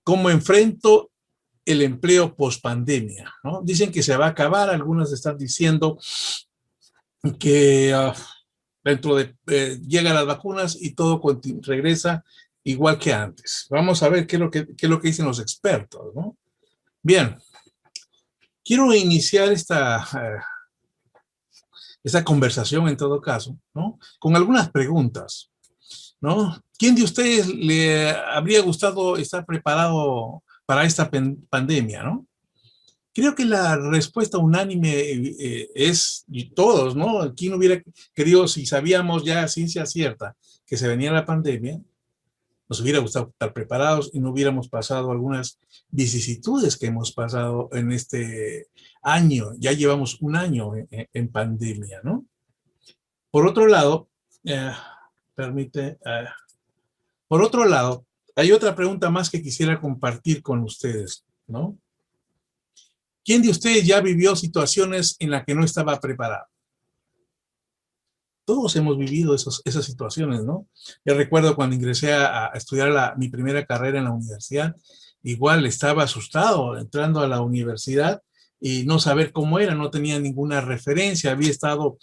¿Cómo enfrento el empleo post-pandemia? ¿No? Dicen que se va a acabar, algunos están diciendo que dentro de llegan las vacunas y todo regresa igual que antes. Vamos a ver qué es lo que dicen los expertos, ¿no? Bien, quiero iniciar esta conversación en todo caso, ¿no? Con algunas preguntas, ¿no? ¿Quién de ustedes le habría gustado estar preparado para esta pandemia, ¿no? Creo que la respuesta unánime es y todos, ¿no? ¿Quién hubiera querido, si sabíamos ya a ciencia cierta que se venía la pandemia, nos hubiera gustado estar preparados y no hubiéramos pasado algunas vicisitudes que hemos pasado en este año? Ya llevamos un año en pandemia, ¿no? Por otro lado, eh, permite, por otro lado, hay otra pregunta más que quisiera compartir con ustedes, ¿no? ¿Quién de ustedes ya vivió situaciones en las que no estaba preparado? Todos hemos vivido esas situaciones, ¿no? Yo recuerdo cuando ingresé a estudiar mi primera carrera en la universidad, igual estaba asustado entrando a la universidad y no saber cómo era, no tenía ninguna referencia. Había estado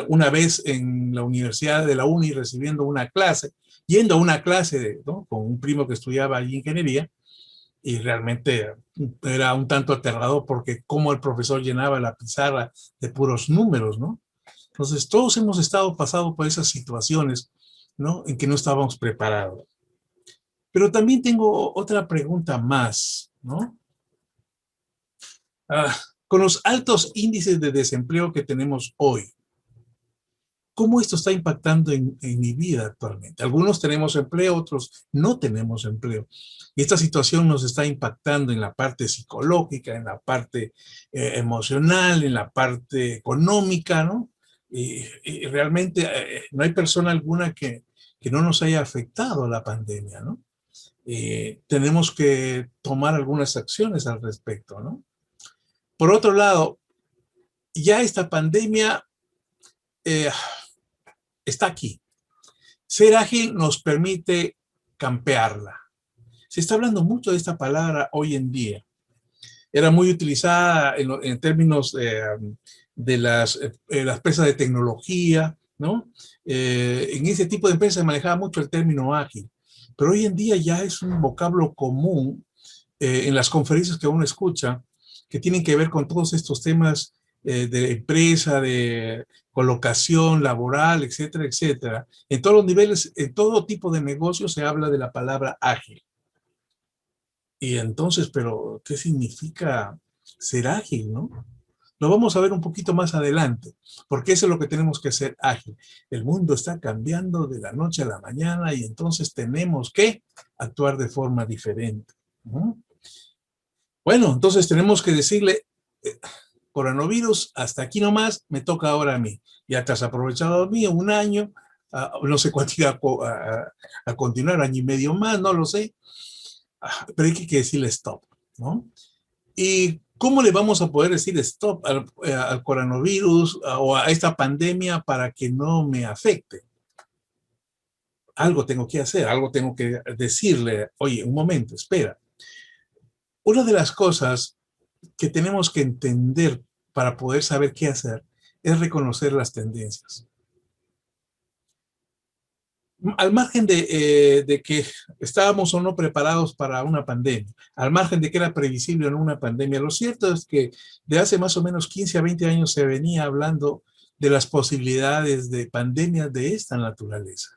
una vez en la universidad de la UNI recibiendo una clase, yendo a una clase, ¿no? Con un primo que estudiaba allí ingeniería, y realmente era un tanto aterrador porque cómo el profesor llenaba la pizarra de puros números, ¿no? Entonces, todos hemos estado pasando por esas situaciones, ¿no? En que no estábamos preparados. Pero también tengo otra pregunta más, ¿no? Ah, con los altos índices de desempleo que tenemos hoy, ¿cómo esto está impactando en mi vida actualmente? Algunos tenemos empleo, otros no tenemos empleo. Y esta situación nos está impactando en la parte psicológica, en la parte emocional, en la parte económica, ¿no? Y realmente no hay persona alguna que no nos haya afectado la pandemia, ¿no? Tenemos que tomar algunas acciones al respecto, ¿no? Por otro lado, ya esta pandemia eh, está aquí. Ser ágil nos permite campearla. Se está hablando mucho de esta palabra hoy en día. Era muy utilizada en términos de las empresas de tecnología, ¿no? En ese tipo de empresas se manejaba mucho el término ágil, pero hoy en día ya es un vocablo común en las conferencias que uno escucha, que tienen que ver con todos estos temas de empresa, de colocación laboral, etcétera, etcétera. En todos los niveles, en todo tipo de negocio se habla de la palabra ágil. Y entonces, pero, ¿qué significa ser ágil, no? Lo vamos a ver un poquito más adelante, porque eso es lo que tenemos que ser ágil. El mundo está cambiando de la noche a la mañana y entonces tenemos que actuar de forma diferente, ¿no? Bueno, entonces tenemos que decirle, eh, coronavirus, hasta aquí nomás, me toca ahora a mí. Ya te has aprovechado de mí un año, no sé cuánto irá a continuar, año y medio más, no lo sé, pero hay que decirle stop, ¿no? ¿Y cómo le vamos a poder decir stop al coronavirus o a esta pandemia para que no me afecte? Algo tengo que hacer, algo tengo que decirle, oye, un momento, espera. Una de las cosas que tenemos que entender para poder saber qué hacer es reconocer las tendencias. Al margen de que estábamos o no preparados para una pandemia, al margen de que era previsible o no una pandemia, lo cierto es que de hace más o menos 15 a 20 años se venía hablando de las posibilidades de pandemias de esta naturaleza.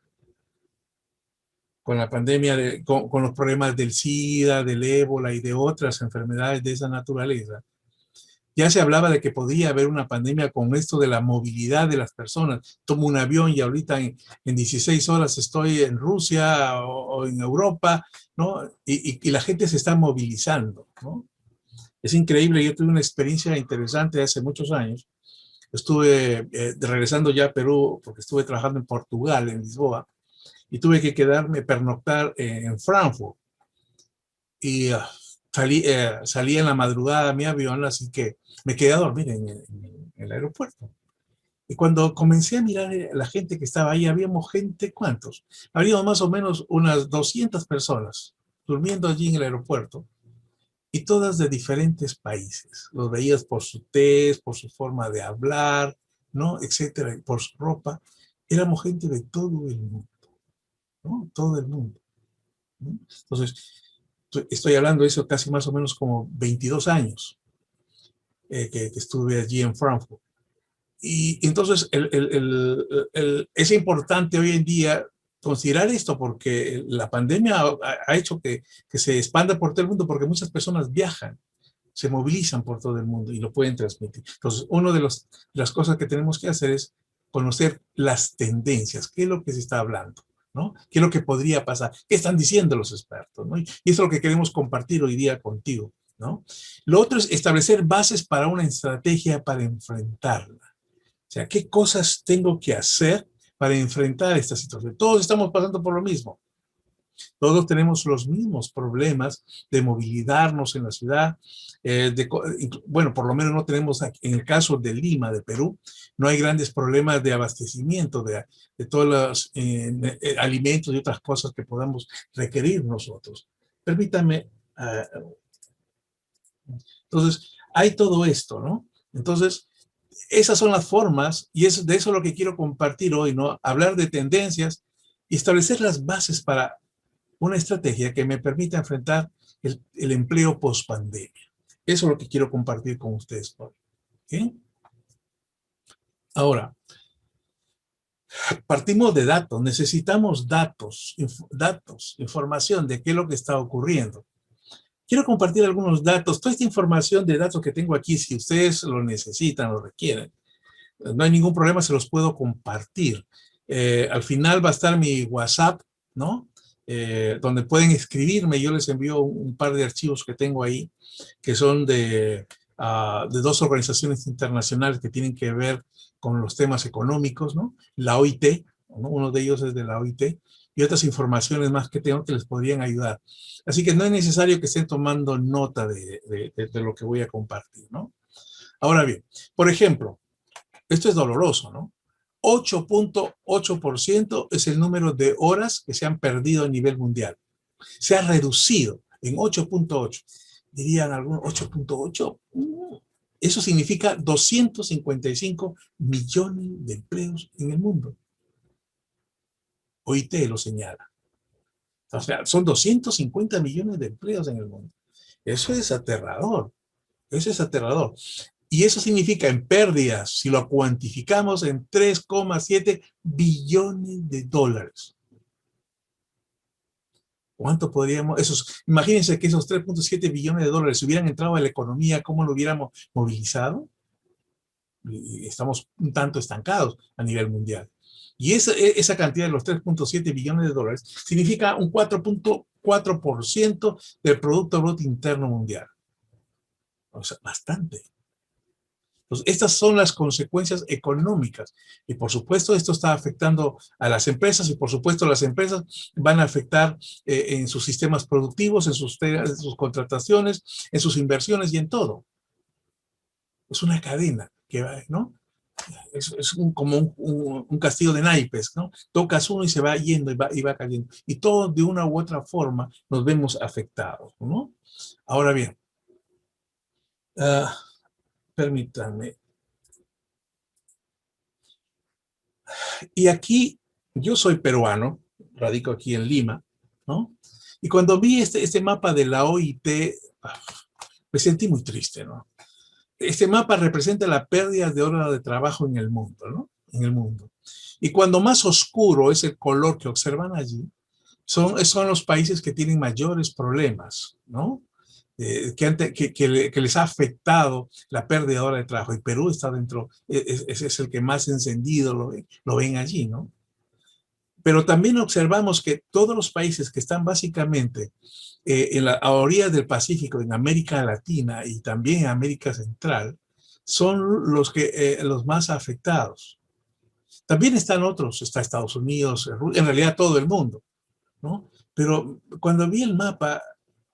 Con la pandemia, con los problemas del SIDA, del ébola y de otras enfermedades de esa naturaleza, ya se hablaba de que podía haber una pandemia con esto de la movilidad de las personas. Tomo un avión y ahorita en 16 horas estoy en Rusia o en Europa, ¿no? Y la gente se está movilizando, ¿no? Es increíble, yo tuve una experiencia interesante hace muchos años. Estuve regresando ya a Perú porque estuve trabajando en Portugal, en Lisboa, y tuve que quedarme, pernoctar en Frankfurt. Y salí en la madrugada a mi avión, así que me quedé a dormir en el aeropuerto. Y cuando comencé a mirar la gente que estaba ahí, habíamos gente, ¿cuántos? Habíamos más o menos unas 200 personas durmiendo allí en el aeropuerto, y todas de diferentes países. Los veías por su tez, por su forma de hablar, ¿no? Etcétera, por su ropa. Éramos gente de todo el mundo, ¿no? Todo el mundo, ¿no? Entonces, estoy hablando de eso casi más o menos como 22 años que estuve allí en Frankfurt. Y entonces es importante hoy en día considerar esto porque la pandemia ha hecho que se expanda por todo el mundo porque muchas personas viajan, se movilizan por todo el mundo y lo pueden transmitir. Entonces, una de las cosas que tenemos que hacer es conocer las tendencias, qué es lo que se está hablando, ¿no? ¿Qué es lo que podría pasar? ¿Qué están diciendo los expertos? ¿No? Y eso es lo que queremos compartir hoy día contigo, ¿no? Lo otro es establecer bases para una estrategia para enfrentarla. O sea, ¿qué cosas tengo que hacer para enfrentar esta situación? Todos estamos pasando por lo mismo. Todos tenemos los mismos problemas de movilizarnos en la ciudad. Bueno, por lo menos no tenemos, en el caso de Lima, de Perú, no hay grandes problemas de abastecimiento de todos los alimentos y otras cosas que podamos requerir nosotros. Permítame. Entonces, hay todo esto, ¿no? Entonces, esas son las formas y de eso es lo que quiero compartir hoy, ¿no? Hablar de tendencias y establecer las bases para una estrategia que me permita enfrentar el empleo post-pandemia. Eso es lo que quiero compartir con ustedes hoy. ¿Okay? Ahora, partimos de datos. Necesitamos datos, información de qué es lo que está ocurriendo. Quiero compartir algunos datos. Toda esta información de datos que tengo aquí, si ustedes lo necesitan, lo requieren, no hay ningún problema, se los puedo compartir. Al final va a estar mi WhatsApp, ¿no? Donde pueden escribirme. Yo les envío un par de archivos que tengo ahí, que son de dos organizaciones internacionales que tienen que ver con los temas económicos, ¿no? La OIT, ¿no? Uno de ellos es de la OIT, y otras informaciones más que tengo que les podrían ayudar. Así que no es necesario que estén tomando nota de lo que voy a compartir, ¿no? Ahora bien, por ejemplo, esto es doloroso, ¿no? 8.8% es el número de horas que se han perdido a nivel mundial. Se ha reducido en 8.8. Dirían algunos, 8.8. Eso significa 255 millones de empleos en el mundo. OIT lo señala. O sea, son 250 millones de empleos en el mundo. Eso es aterrador. Eso es aterrador. Y eso significa en pérdidas, si lo cuantificamos, en 3,7 billones de dólares. ¿Cuánto podríamos? Imagínense que esos 3,7 billones de dólares hubieran entrado a la economía, ¿cómo lo hubiéramos movilizado? Y estamos un tanto estancados a nivel mundial. Y esa cantidad de los 3,7 billones de dólares significa un 4.4% del Producto Bruto Interno Mundial. O sea, bastante. Entonces, estas son las consecuencias económicas. Y por supuesto, esto está afectando a las empresas y por supuesto las empresas van a afectar en sus sistemas productivos, en sus contrataciones, en sus inversiones y en todo. Es una cadena que va, ¿no? Como un castillo de naipes, ¿no? Tocas uno y se va yendo y va cayendo. Y todos de una u otra forma nos vemos afectados, ¿no? Ahora bien, permítanme. Y aquí, yo soy peruano, radico aquí en Lima, ¿no? Y cuando vi este mapa de la OIT, me sentí muy triste, ¿no? Este mapa representa la pérdida de horas de trabajo en el mundo, ¿no? En el mundo. Y cuando más oscuro es el color que observan allí, son los países que tienen mayores problemas, ¿no? Que les ha afectado la pérdida de horas de trabajo. Y Perú está dentro, es el que más encendido lo ven allí, ¿no? Pero también observamos que todos los países que están básicamente en la orilla del Pacífico, en América Latina y también en América Central, son los más afectados. También están otros, está Estados Unidos, en realidad todo el mundo, ¿no? Pero cuando vi el mapa,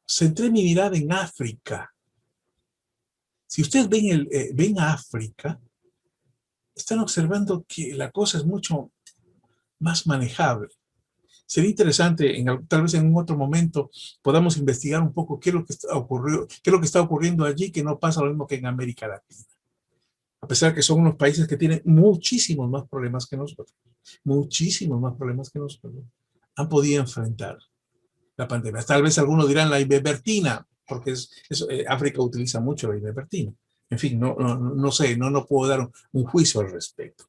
centré mi mirada en África. Si ustedes ven a África, están observando que la cosa es mucho más manejable. Sería interesante, tal vez en un otro momento, podamos investigar un poco qué es lo que qué es lo que está ocurriendo allí, que no pasa lo mismo que en América Latina. A pesar de que son unos países que tienen muchísimos más problemas que nosotros, muchísimos más problemas que nosotros, han podido enfrentar la pandemia. Tal vez algunos dirán la ivermectina, porque África utiliza mucho la ivermectina. En fin, no sé, no puedo dar un juicio al respecto.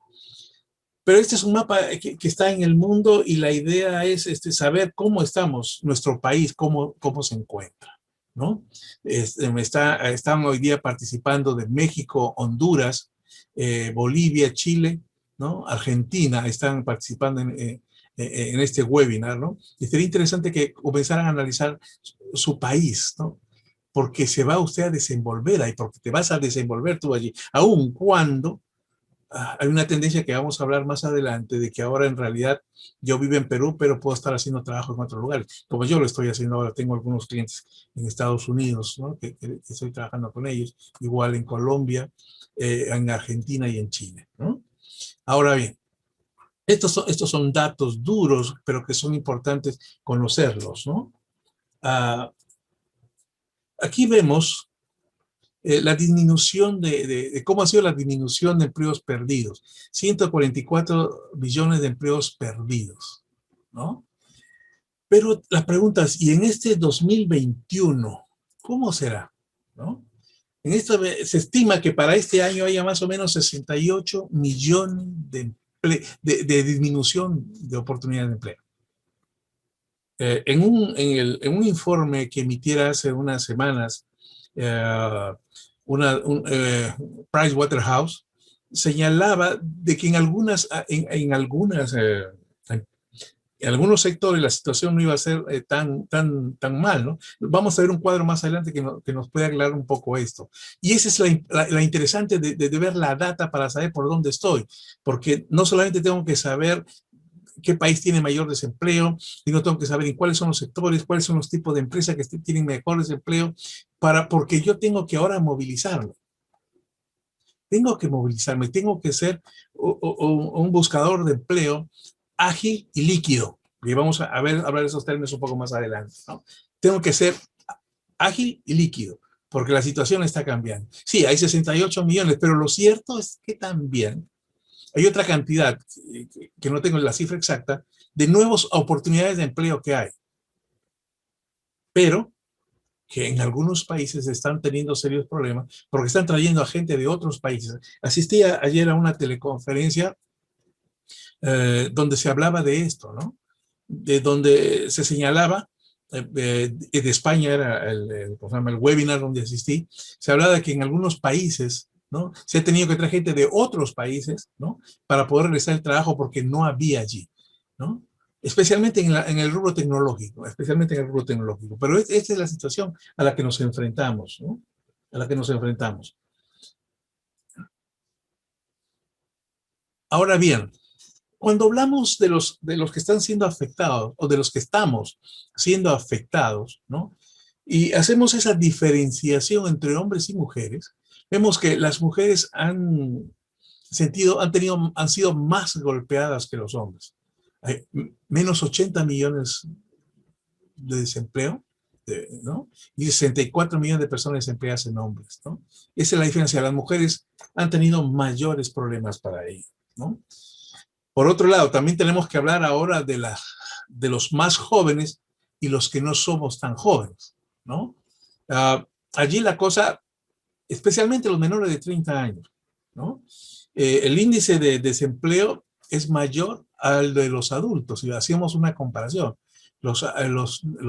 Pero este es un mapa que está en el mundo y la idea es saber cómo estamos, nuestro país, cómo se encuentra, ¿no? Están hoy día participando de México, Honduras, Bolivia, Chile, ¿no? Argentina, están participando en este webinar, ¿no? Y sería interesante que comenzaran a analizar su país, ¿no? Porque se va usted a desenvolver ahí, porque te vas a desenvolver tú allí, aun cuando hay una tendencia que vamos a hablar más adelante, de que ahora en realidad yo vivo en Perú, pero puedo estar haciendo trabajo en otros lugares, como yo lo estoy haciendo ahora. Tengo algunos clientes en Estados Unidos, ¿no? que estoy trabajando con ellos, igual en Colombia, en Argentina y en Chile, ¿no? Ahora bien, estos son datos duros, pero que son importantes conocerlos, ¿no? Aquí vemos la disminución de cómo ha sido la disminución de empleos perdidos. 144 millones de empleos perdidos, ¿no? Pero la pregunta es, ¿y en este 2021 cómo será? ¿No? Se estima que para este año haya más o menos 68 millones de disminución de oportunidades de empleo. En un informe que emitiera hace unas semanas, Price Waterhouse señalaba de que en algunos sectores la situación no iba a ser tan mal, ¿no? Vamos a ver un cuadro más adelante que nos puede aclarar un poco esto. Y esa es la interesante de ver la data para saber por dónde estoy, porque no solamente tengo que saber qué país tiene mayor desempleo, sino tengo que saber en cuáles son los sectores, cuáles son los tipos de empresas que tienen mejor desempleo, porque yo tengo que ahora movilizarme. Tengo que movilizarme, tengo que ser un buscador de empleo ágil y líquido. Y vamos a hablar de esos términos un poco más adelante, ¿no? Tengo que ser ágil y líquido, porque la situación está cambiando. Sí, hay 68 millones, pero lo cierto es que también hay otra cantidad, que no tengo la cifra exacta, de nuevas oportunidades de empleo que hay, pero que en algunos países están teniendo serios problemas porque están trayendo a gente de otros países. Asistí ayer a una teleconferencia donde se hablaba de esto, ¿no? De donde se señalaba, de España era el webinar donde asistí, se hablaba de que en algunos países, ¿no? Se ha tenido que traer gente de otros países, ¿no? Para poder realizar el trabajo porque no había allí, ¿no? Especialmente en el rubro tecnológico, especialmente en el rubro tecnológico. Pero esta es la situación a la que nos enfrentamos, ¿no? A la que nos enfrentamos. Ahora bien, cuando hablamos de los que están siendo afectados o de los que estamos siendo afectados, ¿no? Y hacemos esa diferenciación entre hombres y mujeres, vemos que las mujeres han sido más golpeadas que los hombres. Hay menos 80 millones de desempleo, ¿no? Y 64 millones de personas desempleadas en hombres, ¿no? Esa es la diferencia. Las mujeres han tenido mayores problemas para ello, ¿no? Por otro lado, también tenemos que hablar ahora de los más jóvenes y los que no somos tan jóvenes, ¿no? Allí la cosa, especialmente los menores de 30 años, ¿no? El índice de desempleo es mayor al de los adultos, si hacemos una comparación. Los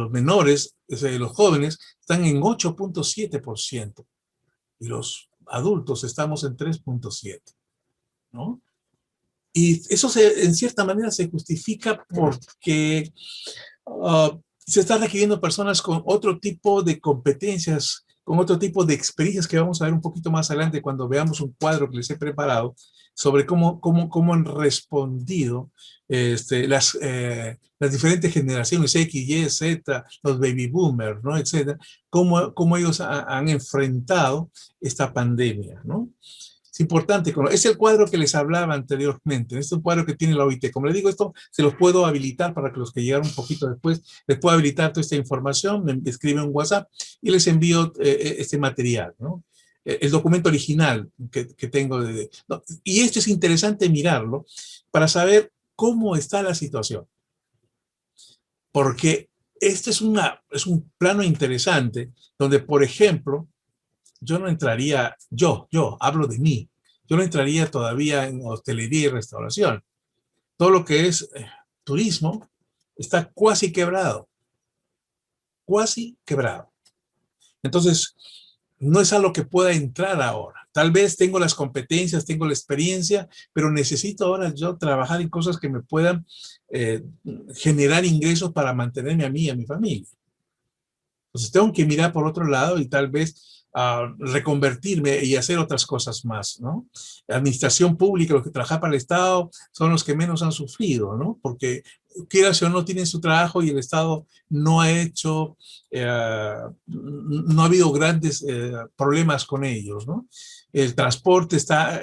menores, los jóvenes, están en 8.7% y los adultos estamos en 3.7%, ¿no? Y eso en cierta manera se justifica porque se están requiriendo personas con otro tipo de competencias, con otro tipo de experiencias que vamos a ver un poquito más adelante cuando veamos un cuadro que les he preparado sobre cómo han respondido las diferentes generaciones, X, Y, Z, los baby boomers, ¿no? Etcétera, cómo ellos han enfrentado esta pandemia, ¿no? Es importante, es el cuadro que les hablaba anteriormente, es un cuadro que tiene la OIT. Como les digo, esto se los puedo habilitar para que los que llegaron un poquito después, les puedo habilitar toda esta información, me escriben un WhatsApp y les envío este material, ¿no? El documento original que tengo. ¿No? Y esto es interesante mirarlo para saber cómo está la situación. Porque este es un plano interesante donde, por ejemplo, yo no entraría, yo hablo de mí, yo no entraría todavía en hostelería y restauración. Todo lo que es turismo está cuasi quebrado. Entonces, no es a lo que pueda entrar ahora. Tal vez tengo las competencias, tengo la experiencia, pero necesito ahora yo trabajar en cosas que me puedan generar ingresos para mantenerme a mí y a mi familia. Entonces tengo que mirar por otro lado y tal vez reconvertirme y hacer otras cosas más, ¿no? La administración pública, los que trabajan para el Estado, son los que menos han sufrido, ¿no? Porque quieras o no tienen su trabajo y el Estado no ha hecho, no ha habido grandes problemas con ellos, ¿no? El transporte está,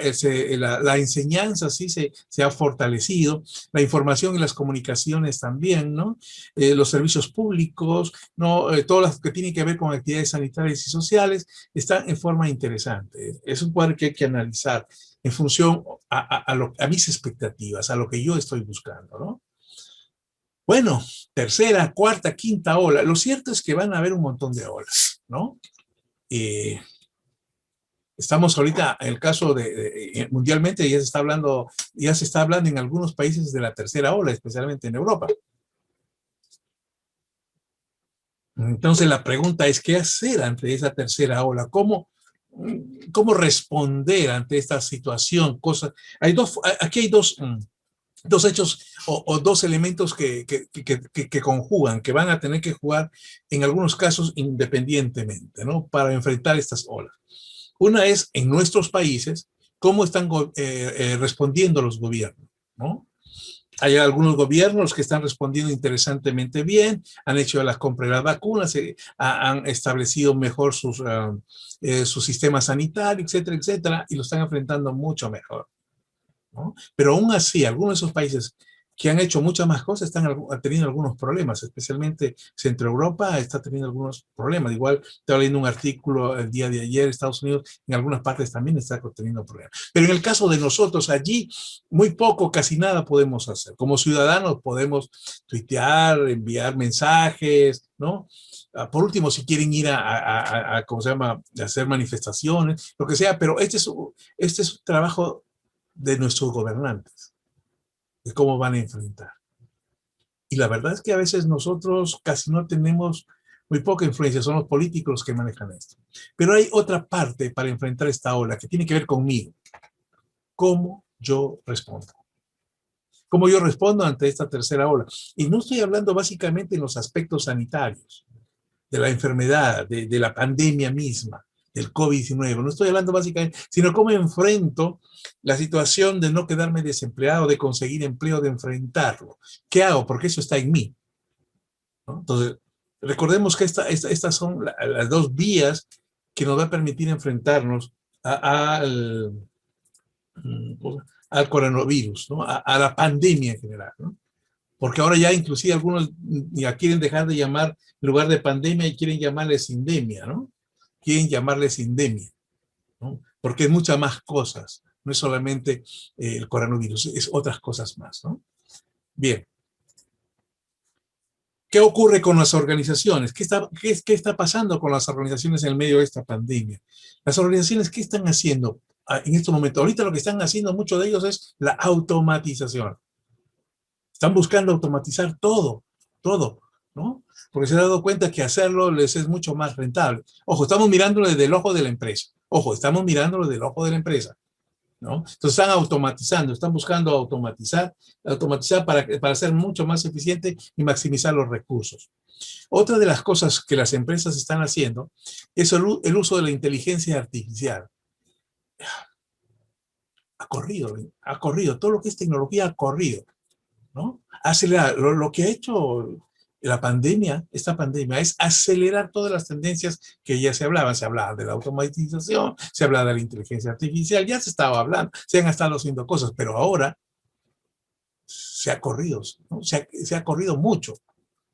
la enseñanza sí se ha fortalecido, la información y las comunicaciones también, ¿no? Los servicios públicos, ¿no? Todas las que tienen que ver con actividades sanitarias y sociales, están en forma interesante. Es un cuadro que hay que analizar en función a mis expectativas, a lo que yo estoy buscando, ¿no? Bueno, tercera, cuarta, quinta ola. Lo cierto es que van a haber un montón de olas, ¿no? Estamos ahorita en el caso mundialmente ya se está hablando en algunos países de la tercera ola, especialmente en Europa. Entonces la pregunta es, ¿qué hacer ante esa tercera ola? ¿Cómo responder ante esta situación? Aquí hay dos hechos o dos elementos que conjugan, que van a tener que jugar en algunos casos independientemente, ¿no? Para enfrentar estas olas. Una es en nuestros países, cómo están respondiendo los gobiernos, ¿no? Hay algunos gobiernos que están respondiendo interesantemente bien, han hecho la compra de las vacunas, han establecido mejor su sistema sanitario, etcétera, etcétera, y lo están enfrentando mucho mejor, ¿no? Pero aún así, algunos de esos países que han hecho muchas más cosas están teniendo algunos problemas, especialmente Centro Europa está teniendo algunos problemas. Igual estaba leyendo un artículo el día de ayer, Estados Unidos en algunas partes también está teniendo problemas. Pero en el caso de nosotros, allí muy poco, casi nada podemos hacer. Como ciudadanos podemos tuitear, enviar mensajes, ¿no? Por último, si quieren ir ¿cómo se llama?, a hacer manifestaciones, lo que sea, pero este es un trabajo de nuestros gobernantes, de cómo van a enfrentar. Y la verdad es que a veces nosotros casi no tenemos muy poca influencia, son los políticos que manejan esto. Pero hay otra parte para enfrentar esta ola que tiene que ver conmigo. ¿Cómo yo respondo? ¿Cómo yo respondo ante esta tercera ola? Y no estoy hablando básicamente en los aspectos sanitarios, de la enfermedad, de la pandemia misma, del COVID-19. No estoy hablando básicamente, sino cómo enfrento la situación de no quedarme desempleado, de conseguir empleo, de enfrentarlo. ¿Qué hago? Porque eso está en mí, ¿no? Entonces, recordemos que estas son las dos vías que nos va a permitir enfrentarnos al coronavirus, ¿no? A la pandemia en general, ¿no? Porque ahora ya inclusive algunos ya quieren dejar de llamar, en lugar de pandemia, y quieren llamarle sindemia, ¿no? Quieren llamarle sindemia, ¿no? Porque es muchas más cosas, no es solamente el coronavirus, es otras cosas más, ¿no? Bien. ¿Qué ocurre con las organizaciones? ¿Qué está pasando con las organizaciones en el medio de esta pandemia? Las organizaciones, ¿qué están haciendo en este momento? Ahorita lo que están haciendo muchos de ellos es la automatización. Están buscando automatizar todo, ¿no? Porque se han dado cuenta que hacerlo les es mucho más rentable. Ojo, estamos mirándolo desde el ojo de la empresa. Ojo, estamos mirándolo desde el ojo de la empresa, ¿no? Entonces están automatizando, están buscando automatizar para ser mucho más eficiente y maximizar los recursos. Otra de las cosas que las empresas están haciendo es el uso de la inteligencia artificial. Ha corrido, todo lo que es tecnología ha corrido, ¿no? Lo que ha hecho La pandemia, esta pandemia, es acelerar todas las tendencias que ya se hablaban. Se hablaba de la automatización, se hablaba de la inteligencia artificial, ya se estaba hablando, se han estado haciendo cosas, pero ahora se ha corrido, ¿no? Se ha corrido mucho,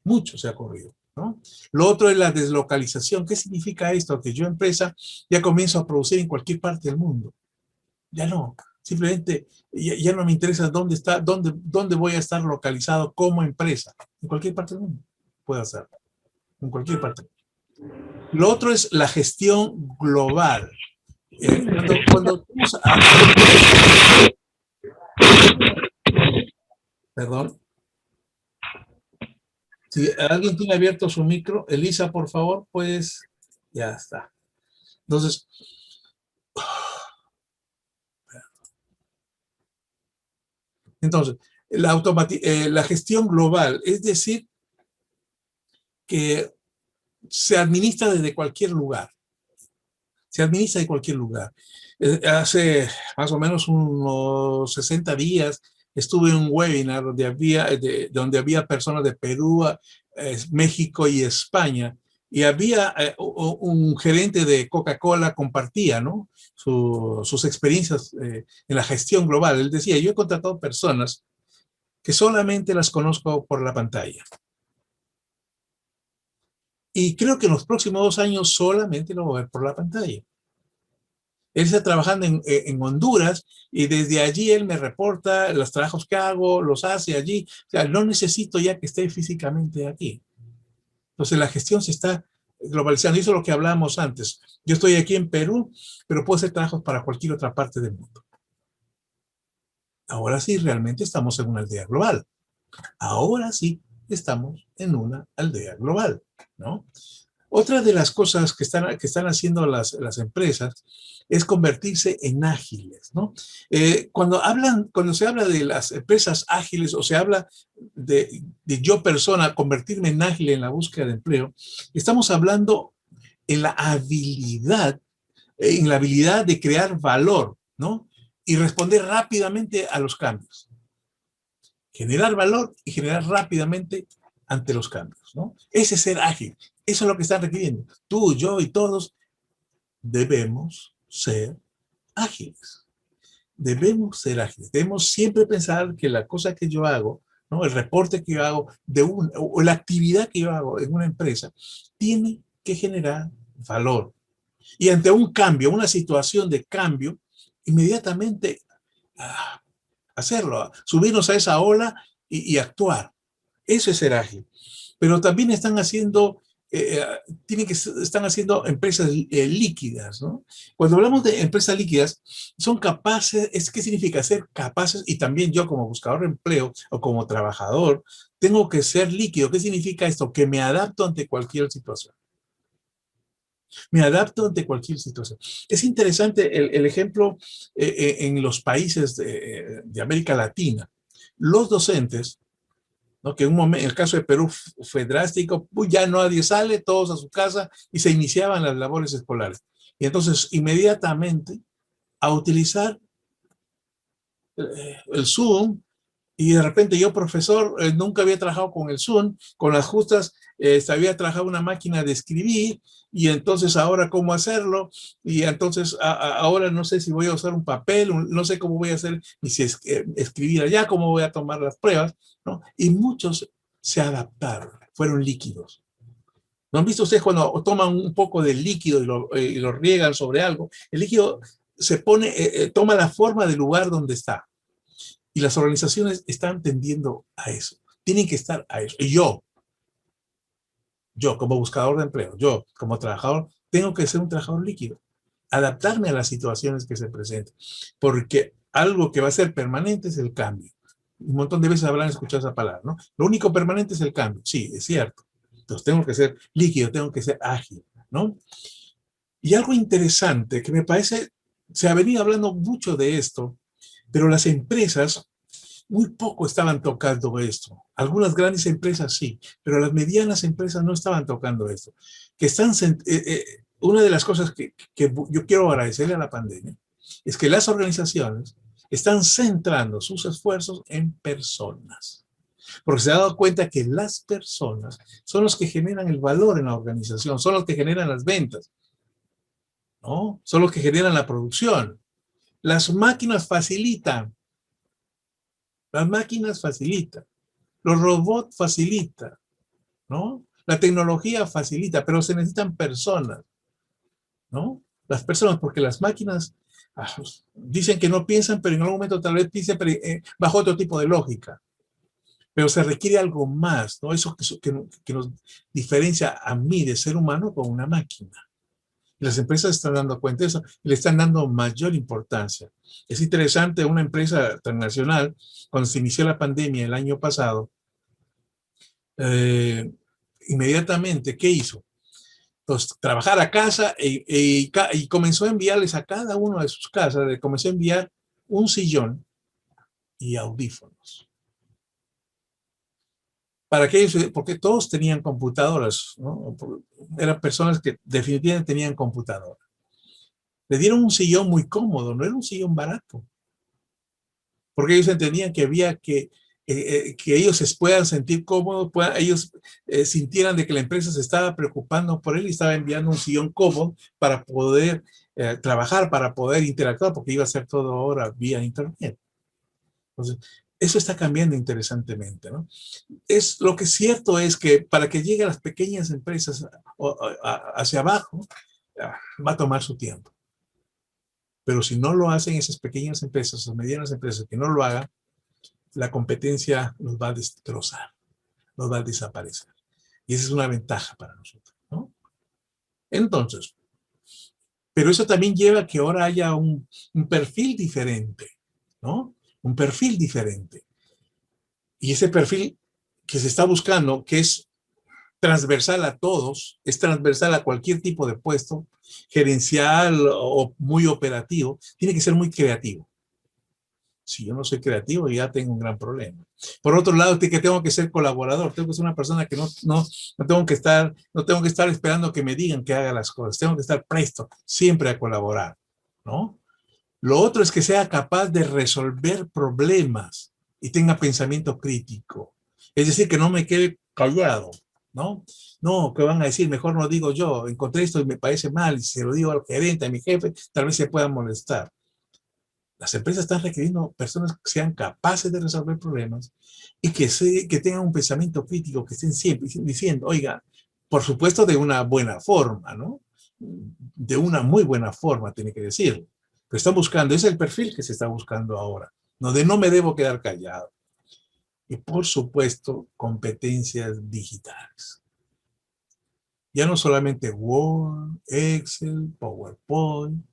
mucho se ha corrido, ¿no? Lo otro es la deslocalización. ¿Qué significa esto? Que yo, empresa, ya comienzo a producir en cualquier parte del mundo. Ya no, simplemente ya no me interesa dónde está, dónde voy a estar localizado como empresa. En cualquier parte del mundo puedo hacerlo, en cualquier parte. Lo otro es la gestión global. Cuando perdón, si alguien tiene abierto su micro, Elisa, por favor, pues ya está. Entonces, la gestión global, es decir, que se administra desde cualquier lugar. Se administra de cualquier lugar. Hace más o menos unos 60 días estuve en un webinar donde había personas de Perú, México y España, y había un gerente de Coca-Cola compartía, ¿no? Sus experiencias en la gestión global. Él decía, yo he contratado personas que solamente las conozco por la pantalla. Y creo que en los próximos 2 años solamente lo voy a ver por la pantalla. Él está trabajando en Honduras y desde allí él me reporta los trabajos que hago, los hace allí. O sea, no necesito ya que esté físicamente aquí. Entonces la gestión se está globalizando. Y eso es lo que hablábamos antes. Yo estoy aquí en Perú, pero puedo hacer trabajos para cualquier otra parte del mundo. Ahora sí, realmente estamos en una aldea global. Ahora sí, estamos en una aldea global, ¿no? Otra de las cosas que están haciendo las empresas es convertirse en ágiles, ¿no? Cuando se habla de las empresas ágiles o se habla de yo persona, convertirme en ágil en la búsqueda de empleo, estamos hablando en la habilidad de crear valor, ¿no? Y responder rápidamente a los cambios. Generar valor y generar rápidamente ante los cambios, ¿no? Ese es ser ágil. Eso es lo que están requiriendo. Tú, yo y todos debemos ser ágiles. Debemos ser ágiles. Debemos siempre pensar que la cosa que yo hago, ¿no? El reporte que yo hago o la actividad que yo hago en una empresa tiene que generar valor. Y ante un cambio, una situación de cambio, inmediatamente hacerlo, subirnos a esa ola y actuar. Eso es ser ágil. Pero también están haciendo empresas líquidas, ¿no? Cuando hablamos de empresas líquidas, son capaces, ¿qué significa ser capaces? Y también yo como buscador de empleo o como trabajador, tengo que ser líquido. ¿Qué significa esto? Que me adapto ante cualquier situación. Me adapto ante cualquier situación. Es interesante el ejemplo en los países de América Latina. Los docentes, ¿no? Que en el caso de Perú fue drástico, pues ya nadie sale, todos a su casa y se iniciaban las labores escolares. Y entonces inmediatamente a utilizar el Zoom. Y de repente yo, profesor, nunca había trabajado con el Zoom, con las justas, había trabajado una máquina de escribir, y entonces ahora cómo hacerlo, y entonces ahora no sé si voy a usar un papel, no sé cómo voy a hacer, ni si escribir allá, cómo voy a tomar las pruebas, ¿no? Y muchos se adaptaron, fueron líquidos. ¿No han visto ustedes cuando toman un poco de líquido y lo riegan sobre algo? El líquido toma la forma del lugar donde está. Y las organizaciones están tendiendo a eso. Tienen que estar a eso. Y yo como buscador de empleo, yo como trabajador, tengo que ser un trabajador líquido. Adaptarme a las situaciones que se presentan. Porque algo que va a ser permanente es el cambio. Un montón de veces habrán escuchado esa palabra, ¿no? Lo único permanente es el cambio. Sí, es cierto. Entonces tengo que ser líquido, tengo que ser ágil, ¿no? Y algo interesante que me parece, se ha venido hablando mucho de esto, pero las empresas muy poco estaban tocando esto. Algunas grandes empresas sí, pero las medianas empresas no estaban tocando esto. Una de las cosas que yo quiero agradecerle a la pandemia es que las organizaciones están centrando sus esfuerzos en personas. Porque se ha dado cuenta que las personas son los que generan el valor en la organización, son los que generan las ventas, ¿no? Son los que generan la producción. Las máquinas facilitan, los robots facilitan, ¿no? La tecnología facilita, pero se necesitan personas, ¿no? Las personas, porque las máquinas dicen que no piensan, pero en algún momento tal vez piensen bajo otro tipo de lógica. Pero se requiere algo más, ¿no? Eso que nos diferencia a mí de ser humano con una máquina. Y las empresas están dando cuenta de eso y le están dando mayor importancia. Es interesante, una empresa transnacional, cuando se inició la pandemia el año pasado, inmediatamente, ¿qué hizo? Pues trabajar a casa y comenzó a enviarles a cada uno de sus casas, le comenzó a enviar un sillón y audífonos. Para que ellos, porque todos tenían computadoras, ¿no? Eran personas que definitivamente tenían computadora. Le dieron un sillón muy cómodo, no era un sillón barato, porque ellos entendían que había que ellos se puedan sentir cómodos, ellos sintieran de que la empresa se estaba preocupando por él y estaba enviando un sillón cómodo para poder trabajar, para poder interactuar, porque iba a ser todo ahora vía internet. Entonces, eso está cambiando interesantemente, ¿no? Lo que es cierto es que para que lleguen las pequeñas empresas hacia abajo, va a tomar su tiempo. Pero si no lo hacen esas pequeñas empresas, esas medianas empresas que no lo hagan, la competencia los va a destrozar, los va a desaparecer. Y esa es una ventaja para nosotros, ¿no? Entonces, pero eso también lleva a que ahora haya un perfil diferente, ¿no? Un perfil diferente. Y ese perfil que se está buscando, que es transversal a todos, es transversal a cualquier tipo de puesto, gerencial o muy operativo, tiene que ser muy creativo. Si yo no soy creativo, ya tengo un gran problema. Por otro lado, que tengo que ser colaborador, tengo que ser una persona que no tengo que estar esperando que me digan que haga las cosas, tengo que estar presto siempre a colaborar, ¿no? Lo otro es que sea capaz de resolver problemas y tenga pensamiento crítico. Es decir, que no me quede callado, ¿no? No, ¿qué van a decir? Mejor no digo yo, encontré esto y me parece mal, y si se lo digo al gerente, a mi jefe, tal vez se puedan molestar. Las empresas están requiriendo personas que sean capaces de resolver problemas y que tengan un pensamiento crítico, que estén siempre diciendo, oiga, por supuesto de una buena forma, ¿no? De una muy buena forma, tiene que decirlo. Pero están buscando, es el perfil que se está buscando ahora, donde no me debo quedar callado. Y por supuesto, competencias digitales. Ya no solamente Word, Excel, PowerPoint,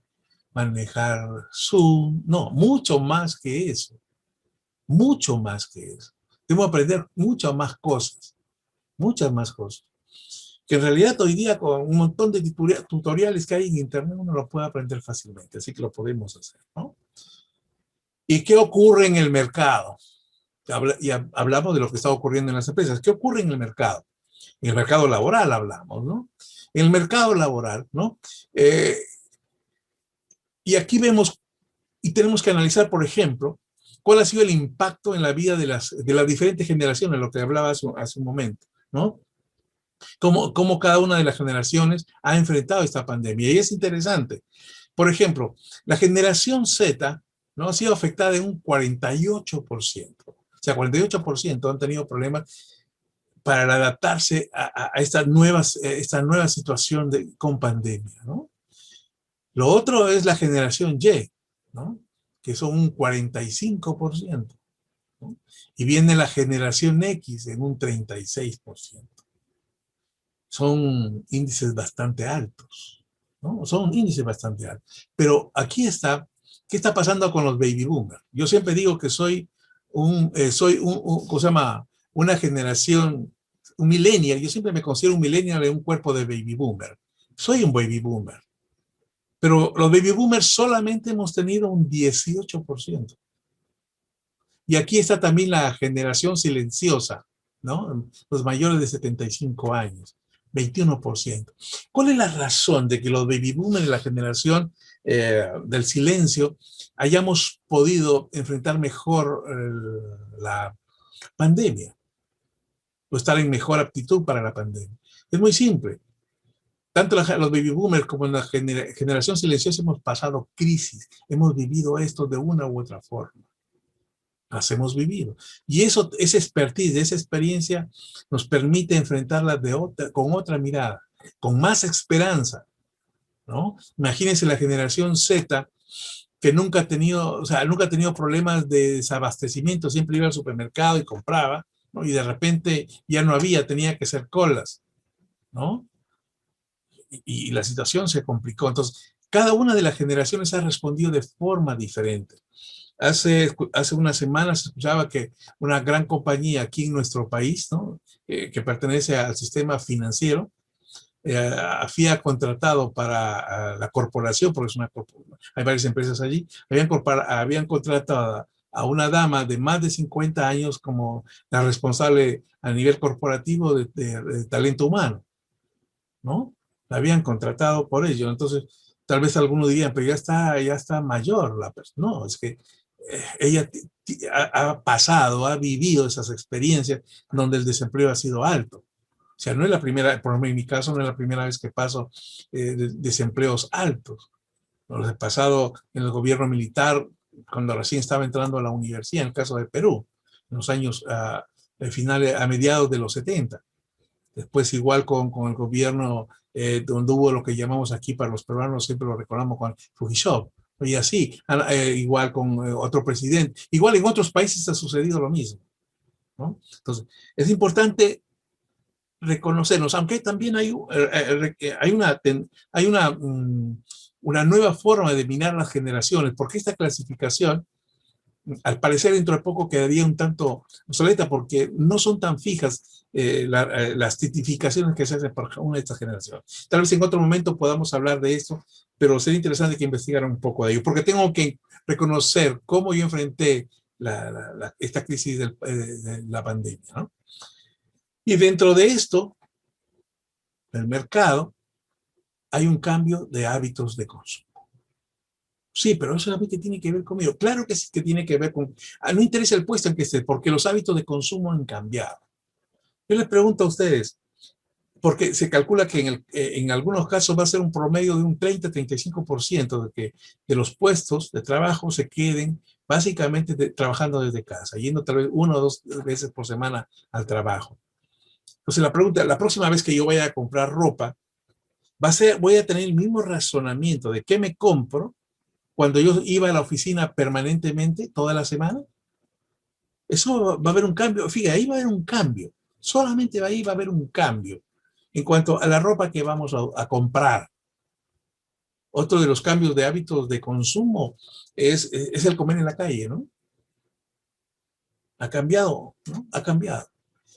manejar Zoom, no, mucho más que eso, mucho más que eso. Debemos aprender muchas más cosas, que en realidad hoy día con un montón de tutoriales que hay en internet uno lo puede aprender fácilmente, así que lo podemos hacer, ¿no? ¿Y qué ocurre en el mercado? Y hablamos de lo que está ocurriendo en las empresas. ¿Qué ocurre en el mercado? En el mercado laboral hablamos, ¿no? En el mercado laboral, ¿no? Y aquí vemos y tenemos que analizar, por ejemplo, cuál ha sido el impacto en la vida de las diferentes generaciones, lo que hablaba hace un momento, ¿no? Cómo cada una de las generaciones ha enfrentado esta pandemia. Y es interesante. Por ejemplo, la generación Z, ¿no? Ha sido afectada en un 48%. O sea, 48% han tenido problemas para adaptarse a esta nueva situación con pandemia, ¿no? Lo otro es la generación Y, ¿no? Que son un 45%, ¿no? Y viene la generación X en un 36%. Son índices bastante altos, ¿no? Son índices bastante altos. Pero aquí está, ¿qué está pasando con los baby boomers? Yo siempre digo que soy ¿cómo se llama? Una generación, un millennial. Yo siempre me considero un millennial en un cuerpo de baby boomer. Soy un baby boomer. Pero los baby boomers solamente hemos tenido un 18%. Y aquí está también la generación silenciosa, ¿no? Los mayores de 75 años, 21%. ¿Cuál es la razón de que los baby boomers y la generación del silencio hayamos podido enfrentar mejor la pandemia? o estar en mejor aptitud para la pandemia. Es muy simple. Tanto los baby boomers como la generación silenciosa hemos pasado crisis, hemos vivido esto de una u otra forma. Las hemos vivido. Y eso, esa expertise, esa experiencia nos permite enfrentarlas con otra mirada, con más esperanza, ¿no? Imagínense la generación Z que nunca ha tenido, o sea, nunca ha tenido problemas de desabastecimiento, siempre iba al supermercado y compraba, ¿no? Y de repente ya no había, tenía que hacer colas, ¿no? Y la situación se complicó. Entonces, cada una de las generaciones ha respondido de forma diferente. Hace unas semanas se escuchaba que una gran compañía aquí en nuestro país, ¿no? Que pertenece al sistema financiero, había contratado para la corporación, porque hay varias empresas allí, habían contratado a una dama de más de 50 años como la responsable a nivel corporativo de talento humano, ¿no? La habían contratado por ello. Entonces, tal vez algunos dirían, pero ya está mayor la persona. No, es que ella ha pasado, ha vivido esas experiencias donde el desempleo ha sido alto. O sea, no es la primera, por ejemplo, en mi caso, no es la primera vez que paso desempleos altos. Los he pasado en el gobierno militar, cuando recién estaba entrando a la universidad, en el caso de Perú, en los años finales, a mediados de los 70. Después igual con el gobierno, donde hubo lo que llamamos aquí para los peruanos, siempre lo recordamos con Fujimori. Y así, igual con otro presidente. Igual en otros países ha sucedido lo mismo, ¿no? Entonces, es importante reconocernos, aunque también hay una nueva forma de mirar las generaciones, porque esta clasificación, al parecer dentro de poco quedaría un tanto obsoleta, porque no son tan fijas las tipificaciones que se hacen por una de estas generaciones. Tal vez en otro momento podamos hablar de esto, pero sería interesante que investigaran un poco de ello, porque tengo que reconocer cómo yo enfrenté esta crisis de la pandemia, ¿no? Y dentro de esto, el mercado, hay un cambio de hábitos de consumo. Sí, pero eso solamente tiene que ver conmigo. Claro que sí que tiene que ver con... no interesa el puesto en que esté, porque los hábitos de consumo han cambiado. Yo les pregunto a ustedes, porque se calcula que en algunos casos va a ser un promedio de un 30-35% de los puestos de trabajo se queden básicamente trabajando desde casa, yendo tal vez 1 o 2 veces por semana al trabajo. Entonces la pregunta, la próxima vez que yo vaya a comprar ropa, voy a tener el mismo razonamiento de qué me compro cuando yo iba a la oficina permanentemente toda la semana. Eso va a haber un cambio. Fíjate, ahí va a haber un cambio. Solamente ahí va a haber un cambio en cuanto a la ropa que vamos a comprar. Otro de los cambios de hábitos de consumo es el comer en la calle, ¿no? Ha cambiado, ¿no? Ha cambiado.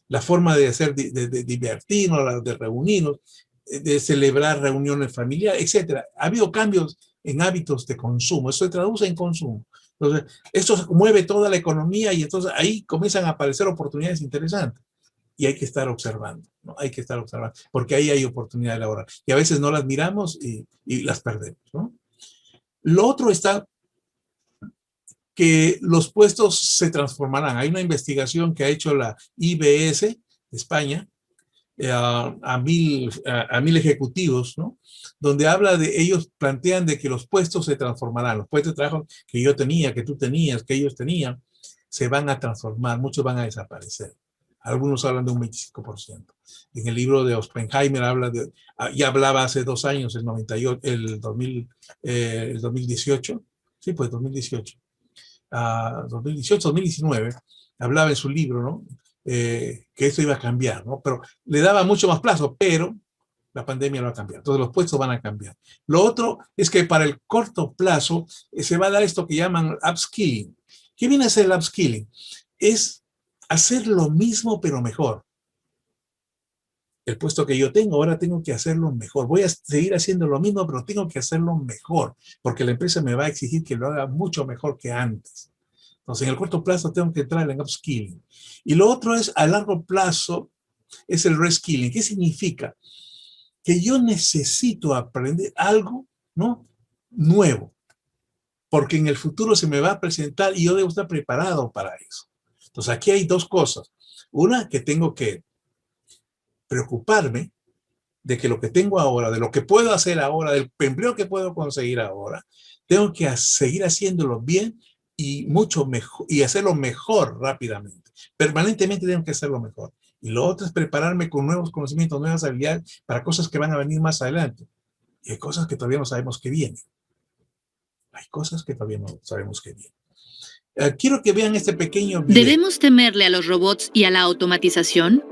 La forma de hacer, de divertirnos, de reunirnos, de celebrar reuniones familiares, etcétera. Ha habido cambios en hábitos de consumo. Eso se traduce en consumo. Entonces, esto mueve toda la economía y entonces ahí comienzan a aparecer oportunidades interesantes. Y hay que estar observando, ¿no? Hay que estar observando, porque ahí hay oportunidades laborales. Y a veces no las miramos y las perdemos, ¿no? Lo otro está que los puestos se transformarán. Hay una investigación que ha hecho la IBS de España, a mil ejecutivos, ¿no? Donde habla de, ellos plantean de que los puestos se transformarán, los puestos de trabajo que yo tenía, que tú tenías, que ellos tenían, se van a transformar, muchos van a desaparecer. Algunos hablan de un 25%. En el libro de Oppenheimer ya hablaba hace 2 años, el 2018, sí, pues 2018, 2018, 2019, hablaba en su libro, ¿no? Que esto iba a cambiar, ¿no? Pero le daba mucho más plazo, pero la pandemia lo va a cambiar. Entonces los puestos van a cambiar. Lo otro es que para el corto plazo se va a dar esto que llaman upskilling. ¿Qué viene a ser el upskilling? Es hacer lo mismo pero mejor. El puesto que yo tengo, ahora tengo que hacerlo mejor. Voy a seguir haciendo lo mismo, pero tengo que hacerlo mejor, porque la empresa me va a exigir que lo haga mucho mejor que antes. Entonces, en el corto plazo tengo que entrar en upskilling. Y lo otro es, a largo plazo, es el reskilling. ¿Qué significa? Que yo necesito aprender algo, ¿no? Nuevo, porque en el futuro se me va a presentar y yo debo estar preparado para eso. Entonces, aquí hay 2 cosas. Una, que tengo que preocuparme de que lo que tengo ahora, de lo que puedo hacer ahora, del empleo que puedo conseguir ahora, tengo que seguir haciéndolo bien y mucho mejor, y hacerlo mejor rápidamente. Permanentemente tengo que hacerlo mejor. Y lo otro es prepararme con nuevos conocimientos, nuevas habilidades para cosas que van a venir más adelante. Y hay cosas que todavía no sabemos que vienen. Hay cosas que todavía no sabemos que vienen. Quiero que vean este pequeño video. ¿Debemos temerle a los robots y a la automatización?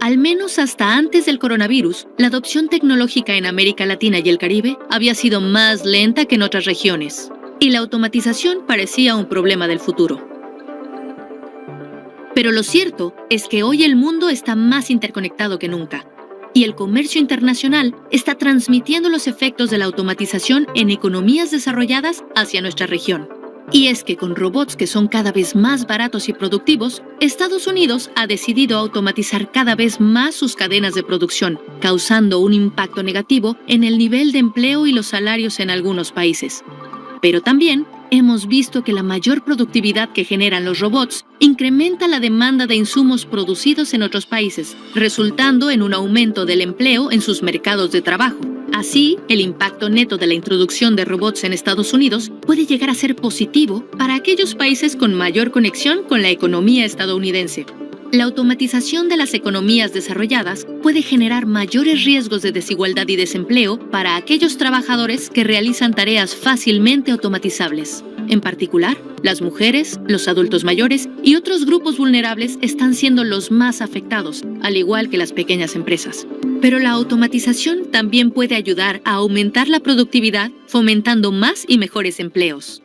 Al menos hasta antes del coronavirus, la adopción tecnológica en América Latina y el Caribe había sido más lenta que en otras regiones, y la automatización parecía un problema del futuro. Pero lo cierto es que hoy el mundo está más interconectado que nunca, y el comercio internacional está transmitiendo los efectos de la automatización en economías desarrolladas hacia nuestra región. Y es que con robots que son cada vez más baratos y productivos, Estados Unidos ha decidido automatizar cada vez más sus cadenas de producción, causando un impacto negativo en el nivel de empleo y los salarios en algunos países. Pero también hemos visto que la mayor productividad que generan los robots incrementa la demanda de insumos producidos en otros países, resultando en un aumento del empleo en sus mercados de trabajo. Así, el impacto neto de la introducción de robots en Estados Unidos puede llegar a ser positivo para aquellos países con mayor conexión con la economía estadounidense. La automatización de las economías desarrolladas puede generar mayores riesgos de desigualdad y desempleo para aquellos trabajadores que realizan tareas fácilmente automatizables. En particular, las mujeres, los adultos mayores y otros grupos vulnerables están siendo los más afectados, al igual que las pequeñas empresas. Pero la automatización también puede ayudar a aumentar la productividad, fomentando más y mejores empleos.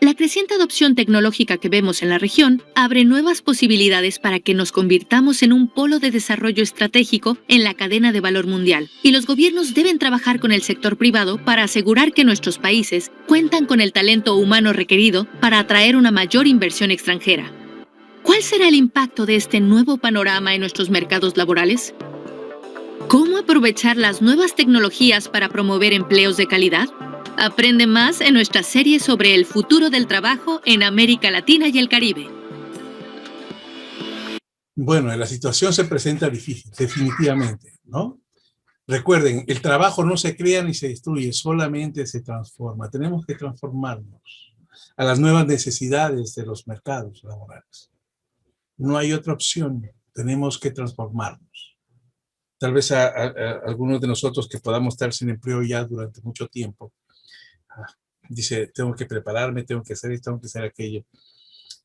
La creciente adopción tecnológica que vemos en la región abre nuevas posibilidades para que nos convirtamos en un polo de desarrollo estratégico en la cadena de valor mundial, y los gobiernos deben trabajar con el sector privado para asegurar que nuestros países cuentan con el talento humano requerido para atraer una mayor inversión extranjera. ¿Cuál será el impacto de este nuevo panorama en nuestros mercados laborales? ¿Cómo aprovechar las nuevas tecnologías para promover empleos de calidad? Aprende más en nuestra serie sobre el futuro del trabajo en América Latina y el Caribe. Bueno, la situación se presenta difícil, definitivamente, ¿no? Recuerden, el trabajo no se crea ni se destruye, solamente se transforma. Tenemos que transformarnos a las nuevas necesidades de los mercados laborales. No hay otra opción, tenemos que transformarnos. Tal vez a algunos de nosotros que podamos estar sin empleo ya durante mucho tiempo, dice, tengo que prepararme, tengo que hacer esto, tengo que hacer aquello.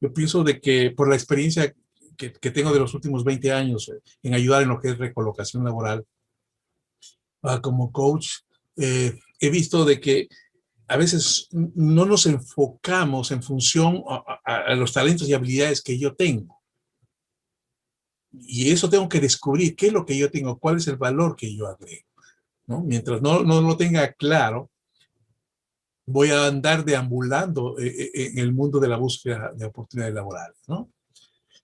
Yo pienso de que por la experiencia que tengo de los últimos 20 años en ayudar en lo que es recolocación laboral, como coach, he visto de que a veces no nos enfocamos en función a los talentos y habilidades que yo tengo. Y eso tengo que descubrir qué es lo que yo tengo, cuál es el valor que yo agrego, ¿no? Mientras no lo tenga claro, voy a andar deambulando en el mundo de la búsqueda de oportunidades laborales, ¿no?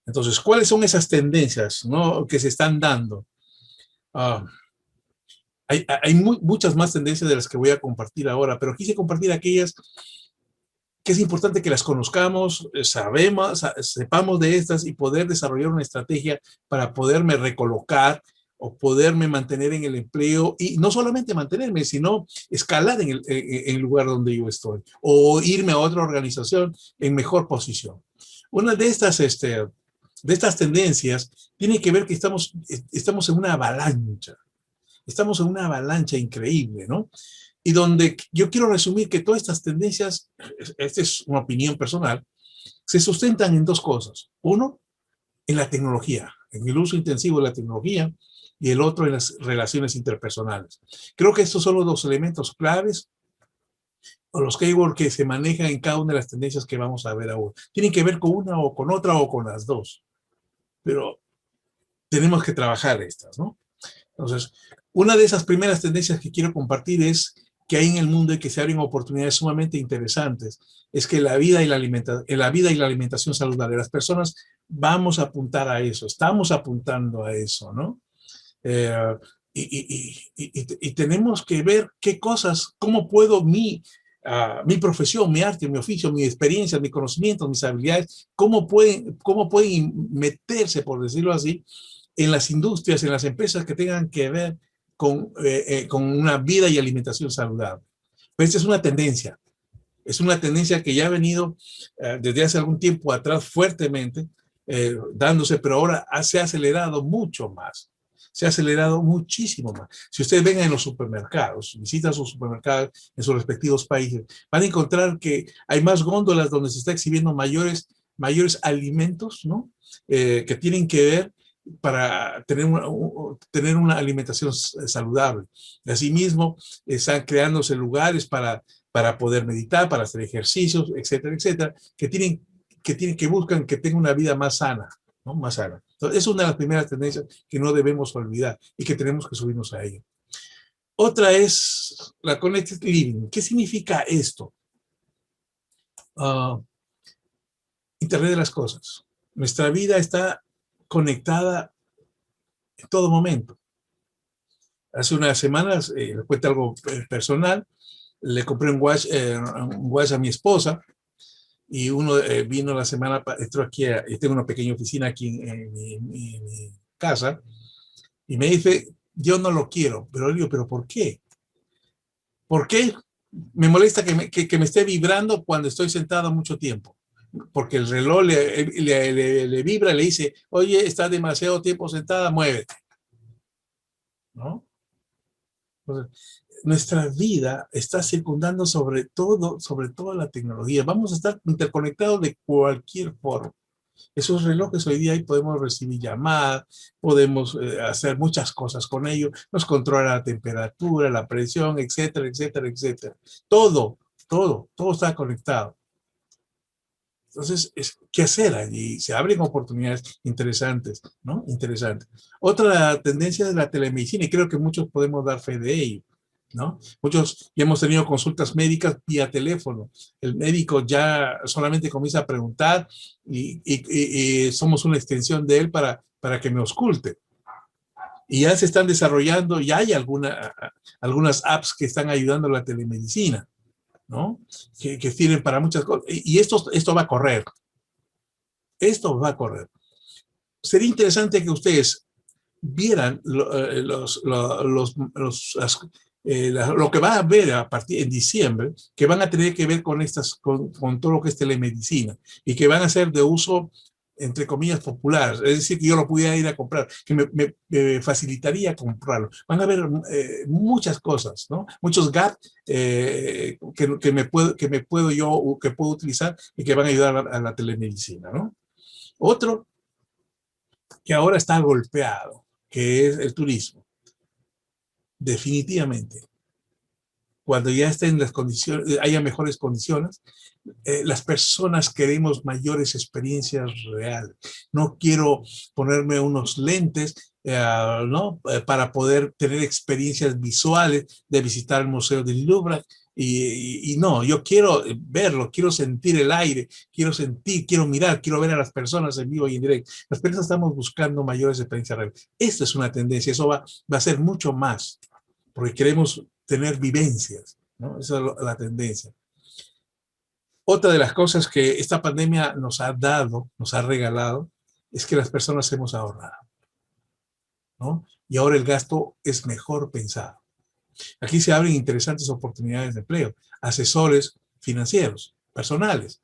Entonces, ¿cuáles son esas tendencias, ¿no?, que se están dando? Hay muchas más tendencias de las que voy a compartir ahora, pero quise compartir aquellas que es importante que las conozcamos, sepamos de estas y poder desarrollar una estrategia para poderme recolocar o poderme mantener en el empleo, y no solamente mantenerme, sino escalar en el lugar donde yo estoy, o irme a otra organización en mejor posición. Una de estas tendencias tiene que ver que estamos en una avalancha. Estamos en una avalancha increíble, ¿no? Y donde yo quiero resumir que todas estas tendencias, esta es una opinión personal, se sustentan en dos cosas. Uno, en la tecnología, en el uso intensivo de la tecnología, y el otro en las relaciones interpersonales. Creo que estos son los dos elementos claves o los keywords que se manejan en cada una de las tendencias que vamos a ver ahora. Tienen que ver con una o con otra o con las dos, pero tenemos que trabajar estas, ¿no? Entonces, una de esas primeras tendencias que quiero compartir es que hay en el mundo y que se abren oportunidades sumamente interesantes, es que la vida y la alimentación saludable, las personas vamos a apuntar a eso, estamos apuntando a eso, ¿no? Y tenemos que ver qué cosas, cómo puedo mi profesión, mi arte, mi oficio, mi experiencia, mi conocimiento, mis habilidades, cómo pueden meterse, por decirlo así, en las industrias, en las empresas que tengan que ver con una vida y alimentación saludable. Pero esta es una tendencia que ya ha venido desde hace algún tiempo atrás fuertemente dándose, pero ahora se ha acelerado mucho más. Se ha acelerado muchísimo más. Si ustedes ven en los supermercados, visitan sus supermercados en sus respectivos países, van a encontrar que hay más góndolas donde se está exhibiendo mayores alimentos, ¿no? Que tienen que ver para tener una alimentación saludable. Asimismo, están creándose lugares para poder meditar, para hacer ejercicios, etcétera, etcétera, que buscan que tenga una vida más sana, ¿no? Más sana. Entonces, es una de las primeras tendencias que no debemos olvidar y que tenemos que subirnos a ello. Otra es la Connected Living. ¿Qué significa esto? Internet de las cosas. Nuestra vida está conectada en todo momento. Hace unas semanas, les cuento algo personal, le compré un watch a mi esposa y uno vino la semana, entró aquí, tengo una pequeña oficina aquí en mi casa y me dice, yo no lo quiero, pero le digo, ¿pero por qué? ¿Por qué? Me molesta que me esté vibrando cuando estoy sentado mucho tiempo. Porque el reloj le vibra, le dice, oye, estás demasiado tiempo sentada, muévete, ¿no? Entonces, nuestra vida está circundando sobre toda la tecnología. Vamos a estar interconectados de cualquier forma. Esos relojes hoy día podemos recibir llamadas, podemos hacer muchas cosas con ellos, nos controla la temperatura, la presión, etcétera, etcétera, etcétera. Todo está conectado. Entonces, ¿qué hacer allí? Se abren oportunidades interesantes, ¿no? Interesantes. Otra tendencia es la telemedicina y creo que muchos podemos dar fe de ello, ¿no? Muchos ya hemos tenido consultas médicas vía teléfono. El médico ya solamente comienza a preguntar y somos una extensión de él para que me ausculte. Y ya se están desarrollando, ya hay algunas apps que están ayudando a la telemedicina, ¿no? Que sirven para muchas cosas. Y esto va a correr. Esto va a correr. Sería interesante que ustedes vieran lo que va a haber a partir en diciembre, que van a tener que ver con todo lo que es telemedicina y que van a ser de uso, entre comillas, popular. Es decir, que yo lo pudiera ir a comprar, que me facilitaría comprarlo. Van a haber muchas cosas, ¿no? Muchos gaps que puedo utilizar y que van a ayudar a la telemedicina, ¿no? Otro que ahora está golpeado, que es el turismo. Definitivamente. Cuando ya estén las condiciones, haya mejores condiciones, las personas queremos mayores experiencias reales. No quiero ponerme unos lentes, ¿no? Para poder tener experiencias visuales de visitar el Museo del Louvre. Y no, yo quiero verlo, quiero sentir el aire, quiero mirar, quiero ver a las personas en vivo y en directo. Las personas estamos buscando mayores experiencias reales. Esta es una tendencia, eso va a ser mucho más, porque queremos tener vivencias, ¿no? Esa es la tendencia. Otra de las cosas que esta pandemia nos ha regalado, es que las personas hemos ahorrado, ¿no? Y ahora el gasto es mejor pensado. Aquí se abren interesantes oportunidades de empleo, asesores financieros, personales.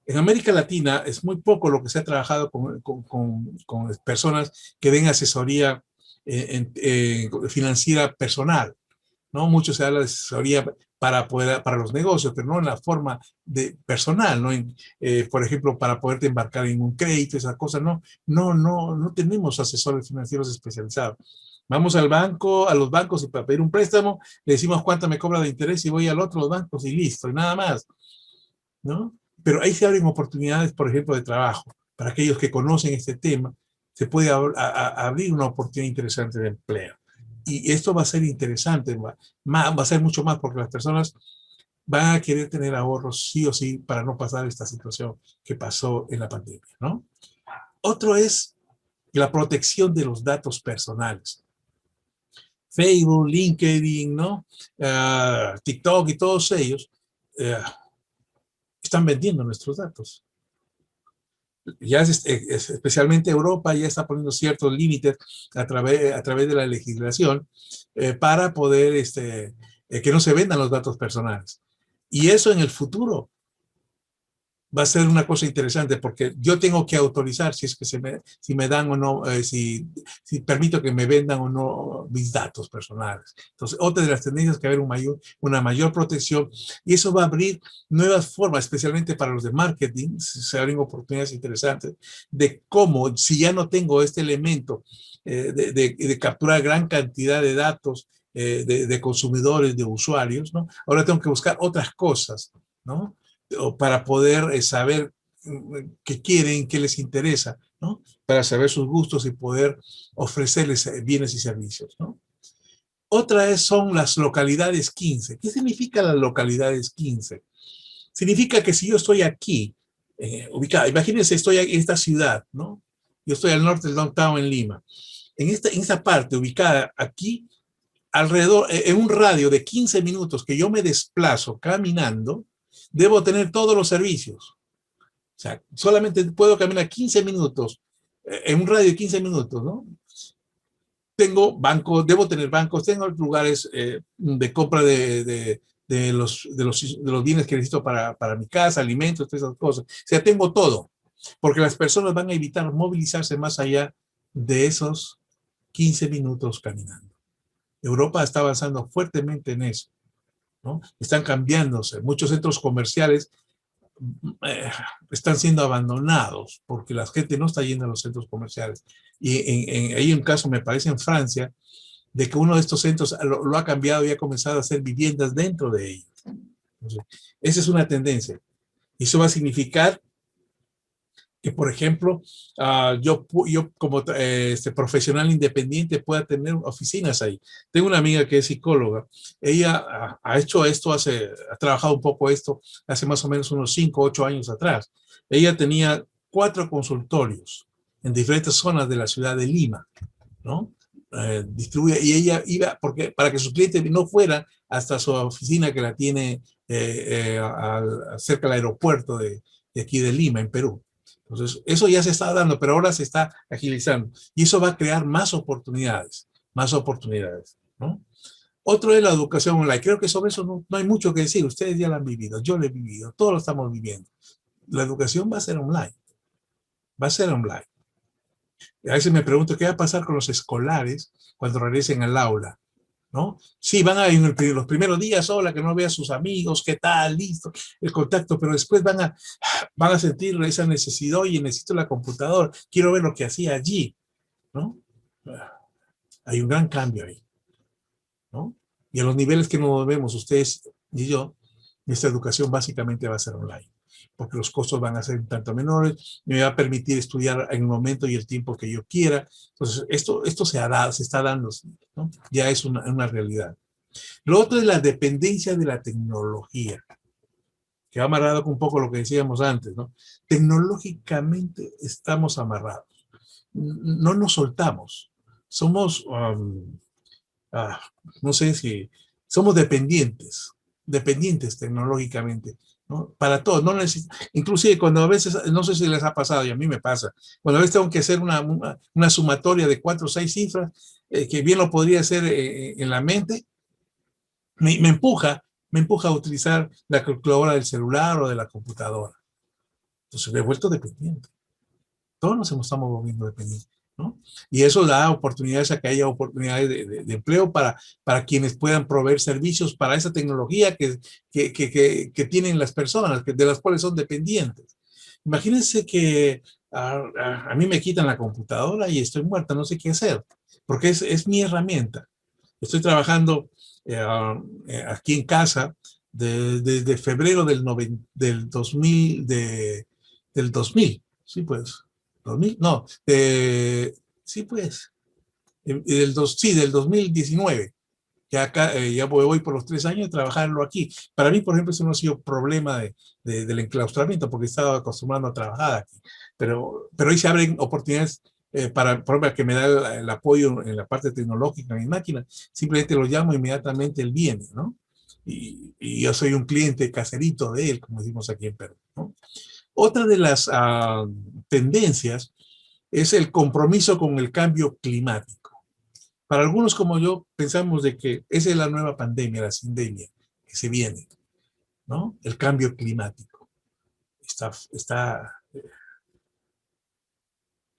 En América Latina es muy poco lo que se ha trabajado con personas que den asesoría financiera personal, ¿no? Mucho se habla de asesoría para los negocios, pero no en la forma de personal, ¿no? Por ejemplo, para poderte embarcar en un crédito, esas cosas, no tenemos asesores financieros especializados. Vamos al banco, a los bancos y para pedir un préstamo, le decimos cuánto me cobra de interés y voy al otro, los bancos y listo, y nada más, ¿no? Pero ahí se abren oportunidades, por ejemplo, de trabajo. Para aquellos que conocen este tema, se puede abrir una oportunidad interesante de empleo. Y esto va a ser interesante, va a ser mucho más porque las personas van a querer tener ahorros sí o sí para no pasar esta situación que pasó en la pandemia, ¿no? Otro es la protección de los datos personales. Facebook, LinkedIn, ¿no? TikTok y todos ellos están vendiendo nuestros datos. ya especialmente Europa ya está poniendo ciertos límites a través de la legislación para poder que no se vendan los datos personales. Y eso en el futuro va a ser una cosa interesante porque yo tengo que autorizar si es que si me dan o no, si permito que me vendan o no mis datos personales. Entonces, otra de las tendencias es que haber una mayor protección y eso va a abrir nuevas formas, especialmente para los de marketing, se abren oportunidades interesantes de cómo, si ya no tengo este elemento de capturar gran cantidad de datos de consumidores, de usuarios, ¿no? Ahora tengo que buscar otras cosas, ¿no? O para poder saber qué quieren, qué les interesa, ¿no? Para saber sus gustos y poder ofrecerles bienes y servicios, ¿no? Otra son las localidades 15. ¿Qué significa las localidades 15? Significa que si yo estoy aquí, ubicado, imagínense, estoy en esta ciudad, ¿no? Yo estoy al norte del downtown en Lima. En esta parte ubicada aquí, alrededor, en un radio de 15 minutos que yo me desplazo caminando, debo tener todos los servicios. O sea, solamente puedo caminar 15 minutos, en un radio de 15 minutos, ¿no? Tengo bancos, debo tener bancos, tengo lugares de compra de los bienes que necesito para mi casa, alimentos, todas esas cosas. O sea, tengo todo, porque las personas van a evitar movilizarse más allá de esos 15 minutos caminando. Europa está avanzando fuertemente en eso, ¿no? Están cambiándose. Muchos centros comerciales están siendo abandonados porque la gente no está yendo a los centros comerciales. Y hay un caso, me parece, en Francia, de que uno de estos centros lo ha cambiado y ha comenzado a hacer viviendas dentro de ellos. Entonces, esa es una tendencia. Y eso va a significar que, por ejemplo, yo como profesional independiente pueda tener oficinas ahí. Tengo una amiga que es psicóloga. Ella ha hecho esto, ha trabajado un poco esto hace más o menos unos 5 o 8 años atrás. Ella tenía 4 consultorios en diferentes zonas de la ciudad de Lima, ¿no? Distribuye, y ella iba, porque para que sus clientes no fueran hasta su oficina que la tiene cerca del aeropuerto de aquí de Lima, en Perú. Entonces, eso ya se está dando, pero ahora se está agilizando. Y eso va a crear más oportunidades, ¿no? Otro es la educación online. Creo que sobre eso no hay mucho que decir. Ustedes ya lo han vivido, yo lo he vivido, todos lo estamos viviendo. La educación va a ser online. Va a ser online. A veces me pregunto qué va a pasar con los escolares cuando regresen al aula, ¿no? Sí, van a ir los primeros días, hola, que no vea a sus amigos, qué tal, listo, el contacto, pero después van a sentir esa necesidad, oye, necesito la computadora, quiero ver lo que hacía allí, ¿no? Hay un gran cambio ahí, ¿no? Y a los niveles que nos vemos, ustedes y yo, nuestra educación básicamente va a ser online, porque los costos van a ser un tanto menores, me va a permitir estudiar en el momento y el tiempo que yo quiera. Entonces, esto se está dando, ¿no? Ya es una realidad. Lo otro es la dependencia de la tecnología, que va amarrado con un poco lo que decíamos antes, ¿no? Tecnológicamente estamos amarrados, no nos soltamos, somos, no sé si, somos dependientes tecnológicamente, ¿no? Para todo, no inclusive cuando a veces, no sé si les ha pasado, y a mí me pasa, cuando a veces tengo que hacer una sumatoria de 4 o 6 cifras, que bien lo podría hacer en la mente, me empuja a utilizar la calculadora del celular o de la computadora. Entonces me he vuelto dependiente. Todos nos estamos volviendo dependientes, ¿no? Y eso da oportunidades a que haya oportunidades de empleo para quienes puedan proveer servicios para esa tecnología que tienen las personas, de las cuales son dependientes. Imagínense que a mí me quitan la computadora y estoy muerta, no sé qué hacer, porque es mi herramienta. Estoy trabajando aquí en casa desde febrero del 2000, del 2000, sí pues, 2000, no, sí pues, del 2019, que acá ya voy por los 3 años de trabajarlo aquí. Para mí, por ejemplo, eso no ha sido problema del enclaustramiento, porque estaba acostumbrado a trabajar aquí, pero ahí se abren oportunidades por ejemplo, que me da el apoyo en la parte tecnológica en mi máquina, simplemente lo llamo inmediatamente, él viene, ¿no? Y yo soy un cliente caserito de él, como decimos aquí en Perú, ¿no? Otra de las tendencias es el compromiso con el cambio climático. Para algunos como yo, pensamos de que esa es la nueva pandemia, la sindemia, que se viene, ¿no? El cambio climático.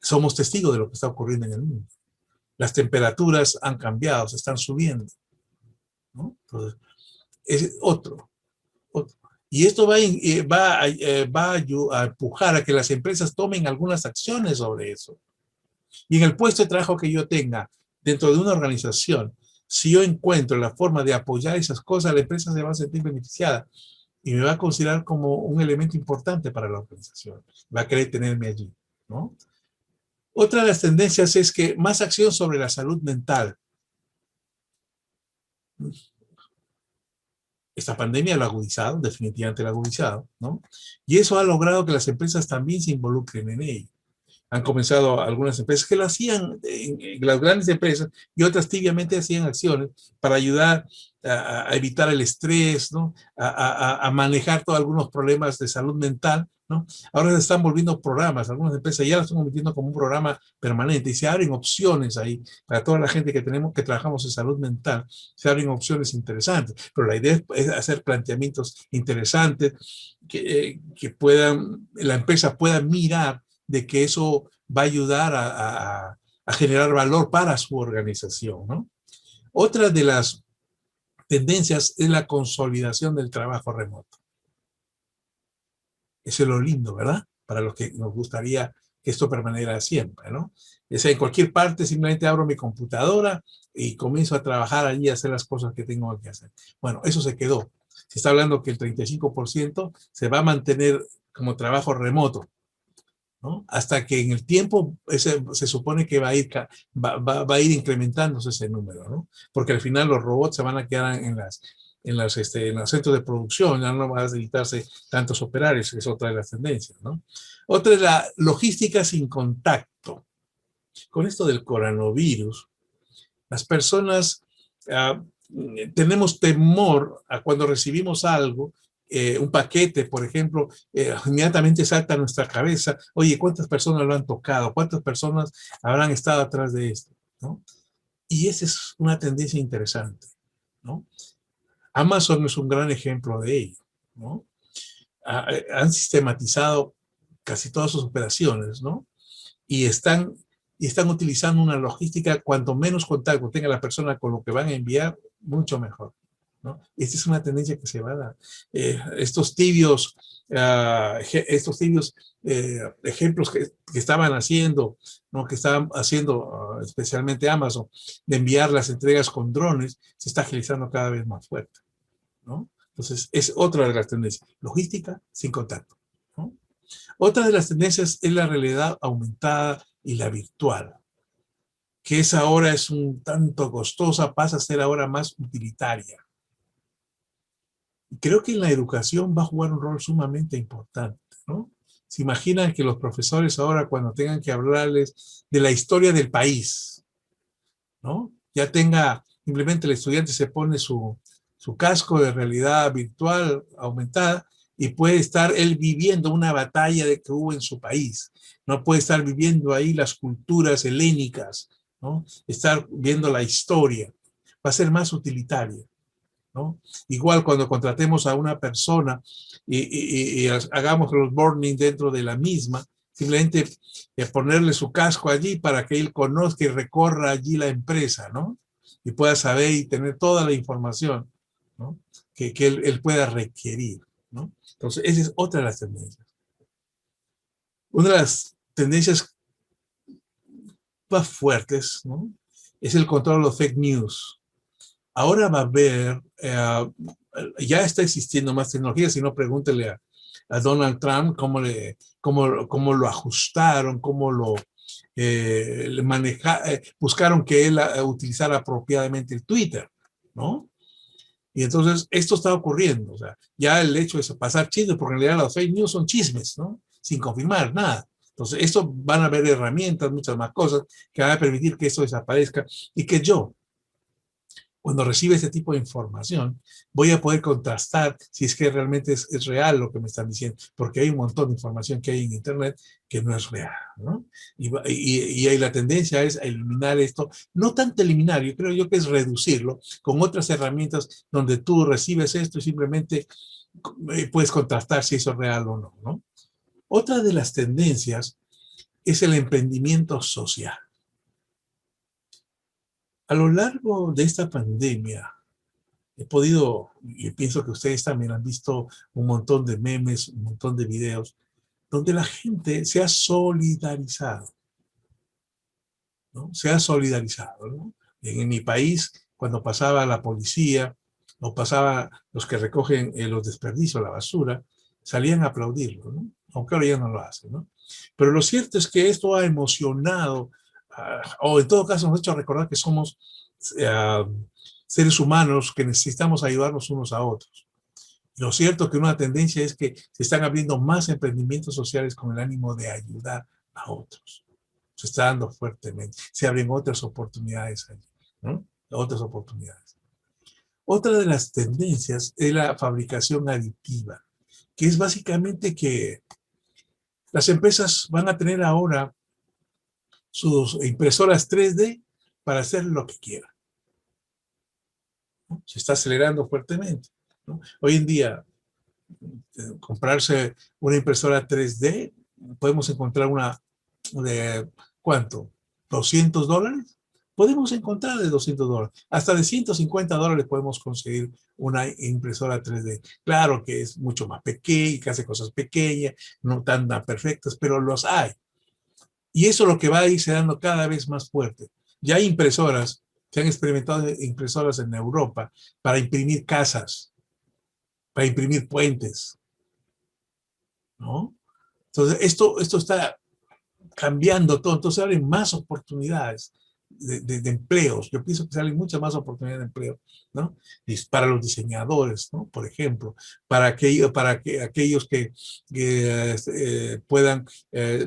Somos testigos de lo que está ocurriendo en el mundo. Las temperaturas han cambiado, se están subiendo, ¿no? Entonces, es otro. Y esto va a empujar a que las empresas tomen algunas acciones sobre eso. Y en el puesto de trabajo que yo tenga dentro de una organización, si yo encuentro la forma de apoyar esas cosas, la empresa se va a sentir beneficiada y me va a considerar como un elemento importante para la organización. Va a querer tenerme allí, ¿no? Otra de las tendencias es que más acción sobre la salud mental. Esta pandemia lo ha agudizado, definitivamente lo ha agudizado, ¿no? Y eso ha logrado que las empresas también se involucren en ello. Han comenzado algunas empresas que lo hacían, las grandes empresas, y otras tibiamente hacían acciones para ayudar a evitar el estrés, ¿no? A manejar todos algunos problemas de salud mental, ¿no? Ahora se están volviendo programas, algunas empresas ya lo están convirtiendo como un programa permanente y se abren opciones ahí para toda la gente que trabajamos en salud mental, se abren opciones interesantes, pero la idea es hacer planteamientos interesantes que la empresa pueda mirar de que eso va a ayudar a generar valor para su organización, ¿no? Otra de las tendencias es la consolidación del trabajo remoto. Eso es lo lindo, ¿verdad? Para los que nos gustaría que esto permaneciera siempre, ¿no? O sea, en cualquier parte simplemente abro mi computadora y comienzo a trabajar allí, a hacer las cosas que tengo que hacer. Bueno, eso se quedó. Se está hablando que el 35% se va a mantener como trabajo remoto, ¿no? Hasta que en el tiempo se supone que va a ir incrementándose ese número, ¿no? Porque al final los robots se van a quedar en los centros de producción, ya no van a necesitarse tantos operarios, que es otra de las tendencias, ¿no? Otra es la logística sin contacto. Con esto del coronavirus, las personas tenemos temor a cuando recibimos algo, un paquete, por ejemplo, inmediatamente salta a nuestra cabeza, oye, ¿cuántas personas lo han tocado? ¿Cuántas personas habrán estado atrás de esto? ¿No? Y esa es una tendencia interesante, ¿no? Amazon es un gran ejemplo de ello, ¿no? Han sistematizado casi todas sus operaciones, ¿no? Y están utilizando una logística, cuanto menos contacto tenga la persona con lo que van a enviar, mucho mejor, ¿no? Esta es una tendencia que se va a dar. Estos tibios ejemplos que estaban haciendo, ¿no? Que estaban haciendo especialmente Amazon, de enviar las entregas con drones, se está agilizando cada vez más fuerte, ¿no? Entonces, es otra de las tendencias. Logística sin contacto, ¿no? Otra de las tendencias es la realidad aumentada y la virtual, que esa ahora es un tanto costosa, pasa a ser ahora más utilitaria. Creo que en la educación va a jugar un rol sumamente importante, ¿no? Se imaginan que los profesores ahora, cuando tengan que hablarles de la historia del país, ¿no? Ya simplemente el estudiante se pone su casco de realidad virtual aumentada y puede estar él viviendo una batalla que hubo en su país. No puede estar viviendo ahí las culturas helénicas, ¿no? Estar viendo la historia. Va a ser más utilitaria, ¿no? Igual cuando contratemos a una persona y hagamos los boarding dentro de la misma, simplemente ponerle su casco allí para que él conozca y recorra allí la empresa, ¿no? Y pueda saber y tener toda la información, ¿no? que él pueda requerir, ¿no? Entonces, esa es otra de las tendencias. Una de las tendencias más fuertes, ¿no? Es el control de los fake news. Ahora va a haber, ya está existiendo más tecnología, si no pregúntele a Donald Trump cómo lo ajustaron, cómo lo buscaron que él utilizara apropiadamente el Twitter, ¿no? Y entonces esto está ocurriendo, o sea, ya el hecho de pasar chismes, porque en realidad las fake news son chismes, ¿no? Sin confirmar nada. Entonces, esto van a haber herramientas, muchas más cosas que van a permitir que esto desaparezca y que yo, Cuando recibe este tipo de información, voy a poder contrastar si es que realmente es real lo que me están diciendo, porque hay un montón de información que hay en Internet que no es real, ¿no? Y ahí la tendencia es a eliminar esto, no tanto eliminar, yo creo yo que es reducirlo con otras herramientas donde tú recibes esto y simplemente puedes contrastar si eso es real o no, ¿no? Otra de las tendencias es el emprendimiento social. A lo largo de esta pandemia, he podido, y pienso que ustedes también han visto un montón de memes, un montón de videos, donde la gente se ha solidarizado, ¿no? Se ha solidarizado, ¿no? En mi país, cuando pasaba la policía, o pasaba los que recogen los desperdicios, la basura, salían a aplaudirlo, ¿no? Aunque ahora ya no lo hacen, ¿no? Pero lo cierto es que esto ha emocionado, o en todo caso nos ha hecho recordar que somos seres humanos que necesitamos ayudarnos unos a otros. Lo cierto es que una tendencia es que se están abriendo más emprendimientos sociales con el ánimo de ayudar a otros. Se está dando fuertemente. Se abren otras oportunidades allí, ¿no? Otras oportunidades. Otra de las tendencias es la fabricación aditiva, que es básicamente que las empresas van a tener ahora sus impresoras 3D para hacer lo que quieran, ¿no? Se está acelerando fuertemente, ¿no? Hoy en día, comprarse una impresora 3D, podemos encontrar una de, ¿cuánto? $200. Podemos encontrar de $200. Hasta de $150 podemos conseguir una impresora 3D. Claro que es mucho más pequeña, que hace cosas pequeñas, no tan perfectas, pero los hay. Y eso es lo que va a irse dando cada vez más fuerte. Ya hay impresoras, se han experimentado impresoras en Europa para imprimir casas, para imprimir puentes, ¿no? Entonces, esto está cambiando todo, entonces abren más oportunidades de empleos. Yo pienso que salen muchas más oportunidades de empleo, ¿no? Y para los diseñadores, ¿no? Por ejemplo, para que aquellos que puedan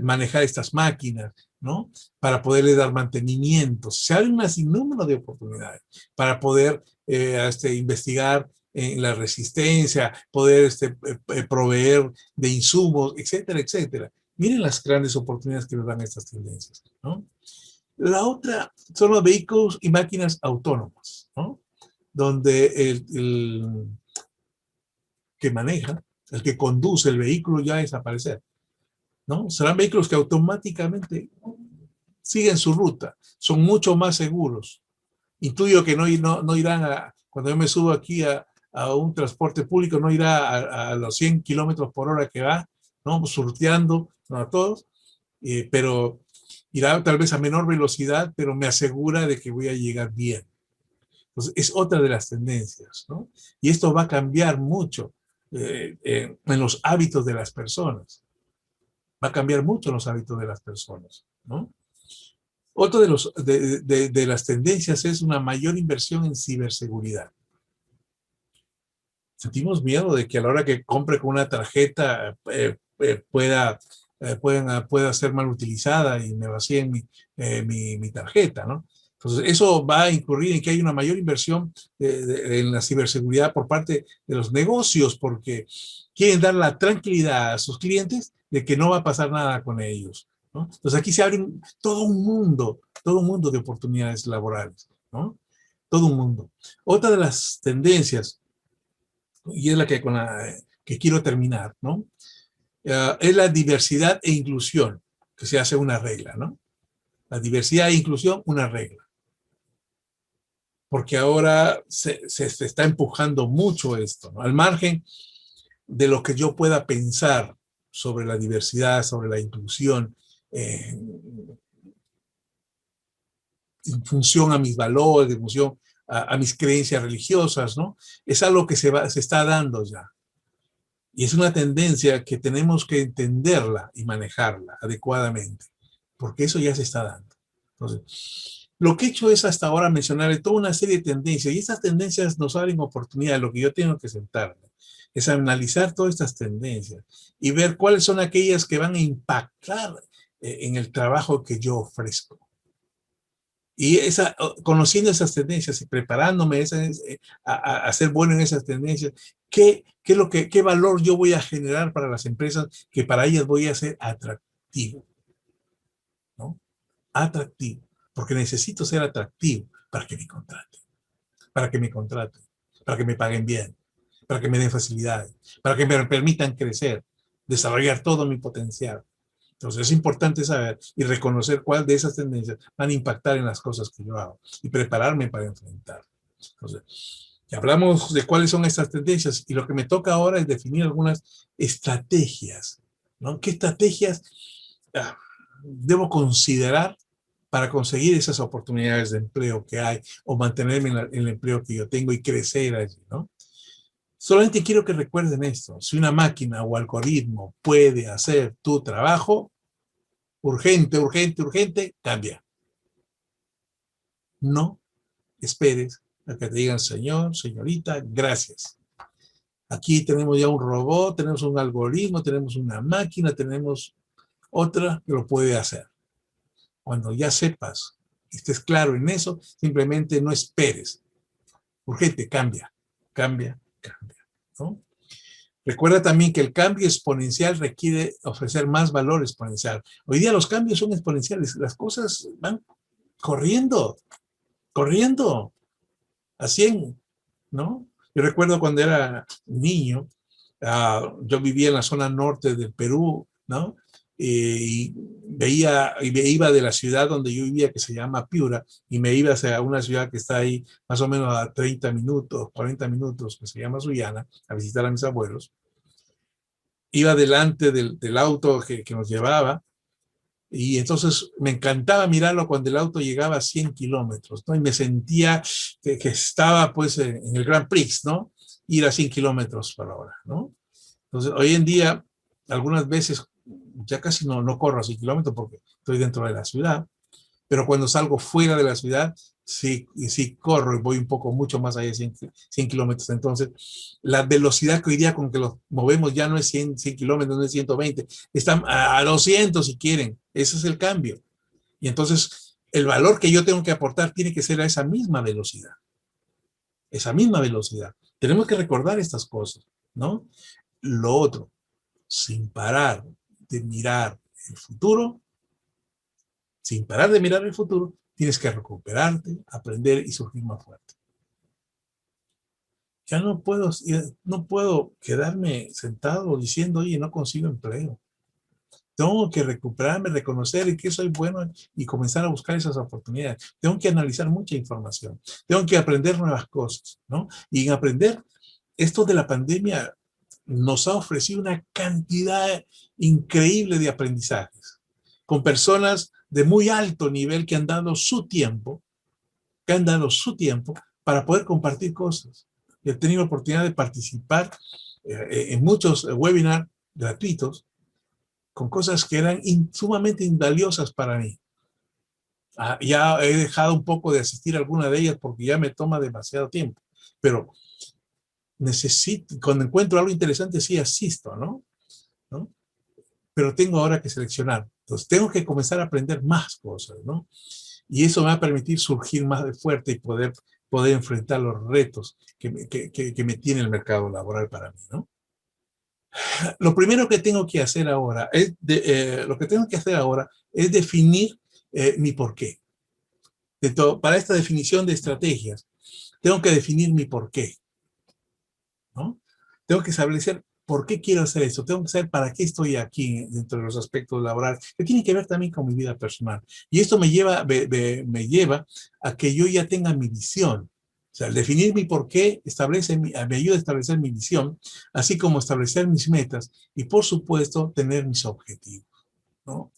manejar estas máquinas, ¿no? Para poderle dar mantenimiento. Se abren un sinnúmero de oportunidades para poder investigar en la resistencia, poder proveer de insumos, etcétera, etcétera. Miren las grandes oportunidades que nos dan estas tendencias, ¿no? La otra son los vehículos y máquinas autónomas, ¿no? Donde el que maneja, el que conduce el vehículo ya desaparecer, ¿no? Serán vehículos que automáticamente siguen su ruta, son mucho más seguros. Intuyo que no irán cuando yo me subo aquí a un transporte público, no irá a los 100 kilómetros por hora que va, ¿no? Surteando, ¿no? A todos, pero irá tal vez a menor velocidad, pero me asegura de que voy a llegar bien. Entonces, es otra de las tendencias, ¿no? Y esto va a cambiar mucho en los hábitos de las personas. Va a cambiar mucho los hábitos de las personas, ¿no? Otro de las tendencias es una mayor inversión en ciberseguridad. Sentimos miedo de que a la hora que compre con una tarjeta pueda ser mal utilizada y me vacíen mi tarjeta, ¿no? Entonces, eso va a incurrir en que hay una mayor inversión en la ciberseguridad por parte de los negocios, porque quieren dar la tranquilidad a sus clientes de que no va a pasar nada con ellos, ¿no? Entonces, aquí se abre todo un mundo de oportunidades laborales, ¿no? Todo un mundo. Otra de las tendencias, y es con la que quiero terminar, ¿no? Es la diversidad e inclusión, que se hace una regla, ¿no? La diversidad e inclusión, una regla. Porque ahora se está empujando mucho esto, ¿no? Al margen de lo que yo pueda pensar sobre la diversidad, sobre la inclusión, en función a mis valores, en función a mis creencias religiosas, ¿no? Es algo que se está dando ya. Y es una tendencia que tenemos que entenderla y manejarla adecuadamente, porque eso ya se está dando. Entonces, lo que he hecho es hasta ahora mencionar toda una serie de tendencias, y estas tendencias nos abren oportunidades. Lo que yo tengo que sentarme es analizar todas estas tendencias y ver cuáles son aquellas que van a impactar en el trabajo que yo ofrezco. Y conociendo esas tendencias y preparándome a ser bueno en esas tendencias, ¿qué valor yo voy a generar para las empresas que para ellas voy a ser atractivo? ¿No? Atractivo, porque necesito ser atractivo para que me contraten, para que me contraten, para que me paguen bien, para que me den facilidades, para que me permitan crecer, desarrollar todo mi potencial. Entonces es importante saber y reconocer cuál de esas tendencias van a impactar en las cosas que yo hago y prepararme para enfrentar. Entonces, ya hablamos de cuáles son estas tendencias y lo que me toca ahora es definir algunas estrategias, ¿no? ¿Qué estrategias debo considerar para conseguir esas oportunidades de empleo que hay o mantenerme en el empleo que yo tengo y crecer allí, ¿no? Solamente quiero que recuerden esto. Si una máquina o algoritmo puede hacer tu trabajo, urgente, urgente, urgente, cambia. No esperes a que te digan señor, señorita, gracias. Aquí tenemos ya un robot, tenemos un algoritmo, tenemos una máquina, tenemos otra que lo puede hacer. Cuando ya sepas, estés claro en eso, simplemente no esperes. Urgente, cambia, cambia, cambia, ¿no? Recuerda también que el cambio exponencial requiere ofrecer más valor exponencial. Hoy día los cambios son exponenciales, las cosas van corriendo, corriendo a 100, ¿no? Yo recuerdo cuando era niño, yo vivía en la zona norte del Perú, ¿no? Y me iba de la ciudad donde yo vivía, que se llama Piura, y me iba hacia una ciudad que está ahí más o menos a 30 minutos, 40 minutos, que se llama Sullana, a visitar a mis abuelos. Iba delante del auto que nos llevaba, y entonces me encantaba mirarlo cuando el auto llegaba a 100 kilómetros, ¿no? Y me sentía que estaba pues en el Grand Prix, ¿no? Ir a 100 kilómetros por hora, ¿no? Entonces, hoy en día, algunas veces ya casi no corro a 100 kilómetros porque estoy dentro de la ciudad, pero cuando salgo fuera de la ciudad, sí corro y voy un poco mucho más allá de 100 kilómetros. Entonces, la velocidad que hoy día con que los movemos ya no es 100 kilómetros, no es 120, están a 200 si quieren. Ese es el cambio. Y entonces, el valor que yo tengo que aportar tiene que ser a esa misma velocidad. Esa misma velocidad. Tenemos que recordar estas cosas, ¿no? Lo otro, sin parar de mirar el futuro, sin parar de mirar el futuro, tienes que recuperarte, aprender y surgir más fuerte. Ya no puedo quedarme sentado diciendo, oye, no consigo empleo. Tengo que recuperarme, reconocer en qué soy bueno y comenzar a buscar esas oportunidades. Tengo que analizar mucha información. Tengo que aprender nuevas cosas, ¿no? Y en aprender, esto de la pandemia nos ha ofrecido una cantidad increíble de aprendizajes con personas de muy alto nivel que han dado su tiempo, para poder compartir cosas. He tenido la oportunidad de participar en muchos webinars gratuitos con cosas que eran sumamente invaliosas para mí. Ya he dejado un poco de asistir a alguna de ellas porque ya me toma demasiado tiempo, pero cuando encuentro algo interesante sí asisto, ¿no? Pero tengo ahora que seleccionar. Entonces tengo que comenzar a aprender más cosas, ¿no? Y eso me va a permitir surgir más de fuerte y poder enfrentar los retos que me tiene el mercado laboral para mí, ¿no? Lo primero que tengo que hacer ahora es definir mi porqué. Para esta definición de estrategias, tengo que definir mi porqué, ¿no? Tengo que establecer por qué quiero hacer esto. Tengo que saber para qué estoy aquí dentro de los aspectos laborales, que tienen que ver también con mi vida personal. Y esto me lleva a que yo ya tenga mi visión. O sea, el definir mi porqué me ayuda a establecer mi visión, así como establecer mis metas y, por supuesto, tener mis objetivos, ¿no?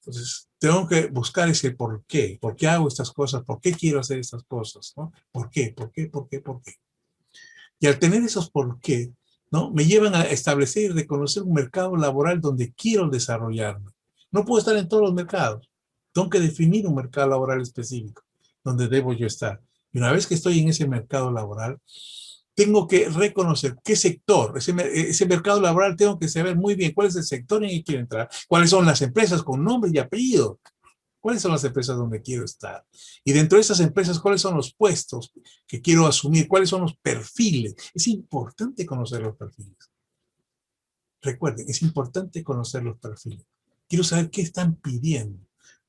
Entonces, tengo que buscar ese por qué hago estas cosas, por qué quiero hacer estas cosas, ¿no? ¿Por qué? Y al tener esos por qué, ¿no? Me llevan a establecer y reconocer un mercado laboral donde quiero desarrollarme. No puedo estar en todos los mercados. Tengo que definir un mercado laboral específico donde debo yo estar. Y una vez que estoy en ese mercado laboral, tengo que reconocer qué sector, ese mercado laboral, tengo que saber muy bien cuál es el sector en el que quiero entrar, cuáles son las empresas con nombre y apellido, ¿Cuáles son las empresas donde quiero estar? Y dentro de esas empresas, ¿cuáles son los puestos que quiero asumir? ¿Cuáles son los perfiles? Es importante conocer los perfiles. Recuerden, es importante conocer los perfiles. Quiero saber qué están pidiendo.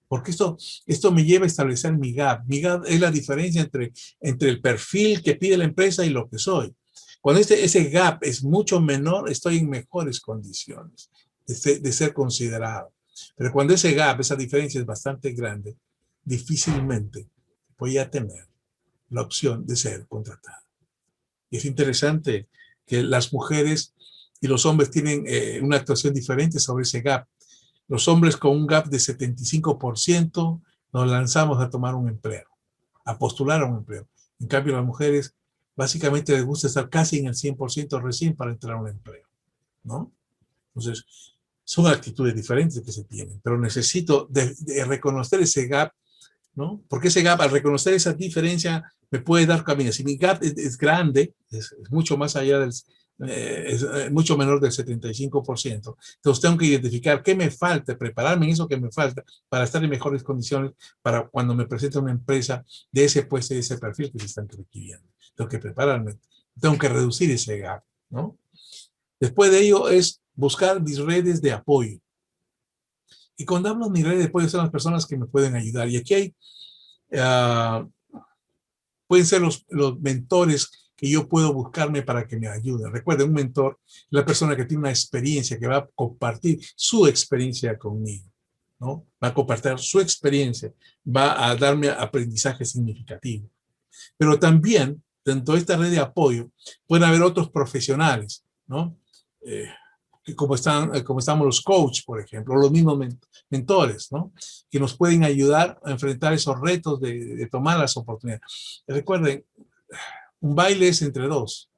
Porque esto me lleva a establecer mi gap. Mi gap es la diferencia entre el perfil que pide la empresa y lo que soy. Cuando ese gap es mucho menor, estoy en mejores condiciones de ser considerado. Pero cuando ese gap, esa diferencia es bastante grande, difícilmente voy a tener la opción de ser contratado. Y es interesante que las mujeres y los hombres tienen una actuación diferente sobre ese gap. Los hombres con un gap de 75% nos lanzamos a tomar un empleo, a postular a un empleo. En cambio, las mujeres básicamente les gusta estar casi en el 100% recién para entrar a un empleo, ¿no? Entonces, son actitudes diferentes que se tienen, pero necesito de reconocer ese gap, ¿no? Porque ese gap, al reconocer esa diferencia, me puede dar camino. Si mi gap es grande, es mucho más allá del, es mucho menor del 75%. Entonces tengo que identificar qué me falta, prepararme en eso que me falta para estar en mejores condiciones para cuando me presente una empresa de ese puesto y de ese perfil que se están requiriendo. Tengo que prepararme, tengo que reducir ese gap, ¿no? Después de ello es buscar mis redes de apoyo. Y cuando hablo de mis redes de apoyo son las personas que me pueden ayudar. Y aquí hay, pueden ser los mentores que yo puedo buscarme para que me ayuden. Recuerden, un mentor es la persona que tiene una experiencia, que va a compartir su experiencia conmigo, ¿no? Va a compartir su experiencia, va a darme aprendizaje significativo. Pero también, dentro de esta red de apoyo, pueden haber otros profesionales, ¿no? Como estamos los coaches, por ejemplo, los mismos mentores, ¿no? Que nos pueden ayudar a enfrentar esos retos de tomar las oportunidades. Recuerden, un baile es entre dos,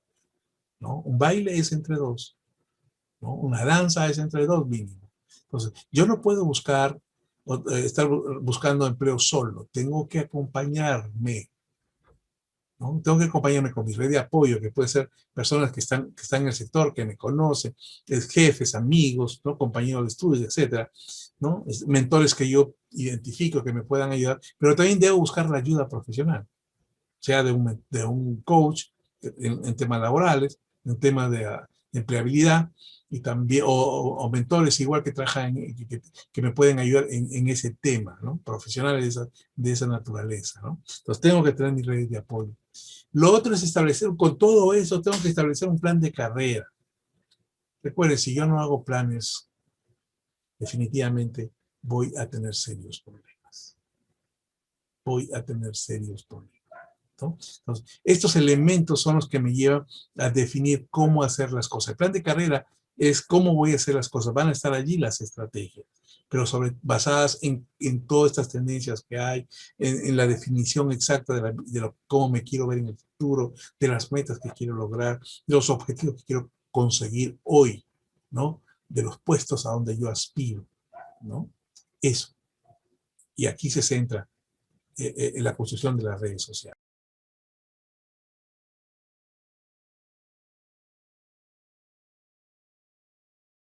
¿no? Un baile es entre dos, ¿no? Una danza es entre dos mínimo. Entonces, yo no puedo estar buscando empleo solo, tengo que acompañarme, ¿no? Tengo que acompañarme con mi red de apoyo, que puede ser personas que están en el sector, que me conocen, jefes, amigos, ¿no? Compañeros de estudios, etcétera, ¿no? Mentores que yo identifico que me puedan ayudar, pero también debo buscar la ayuda profesional, sea de un coach en temas laborales, en temas de empleabilidad, y también, o mentores igual que trabajan, que me pueden ayudar en ese tema, ¿no? Profesionales de esa naturaleza, ¿no? Entonces tengo que tener mis redes de apoyo. Lo otro es establecer, con todo eso, tengo que establecer un plan de carrera. Recuerden, si yo no hago planes, definitivamente voy a tener serios problemas. Voy a tener serios problemas, ¿no? Entonces, estos elementos son los que me llevan a definir cómo hacer las cosas. El plan de carrera es cómo voy a hacer las cosas. Van a estar allí las estrategias, pero basadas en todas estas tendencias que hay, en la definición exacta de cómo me quiero ver en el futuro, de las metas que quiero lograr, de los objetivos que quiero conseguir hoy, ¿no? De los puestos a donde yo aspiro, ¿no? Eso. Y aquí se centra en la construcción de las redes sociales.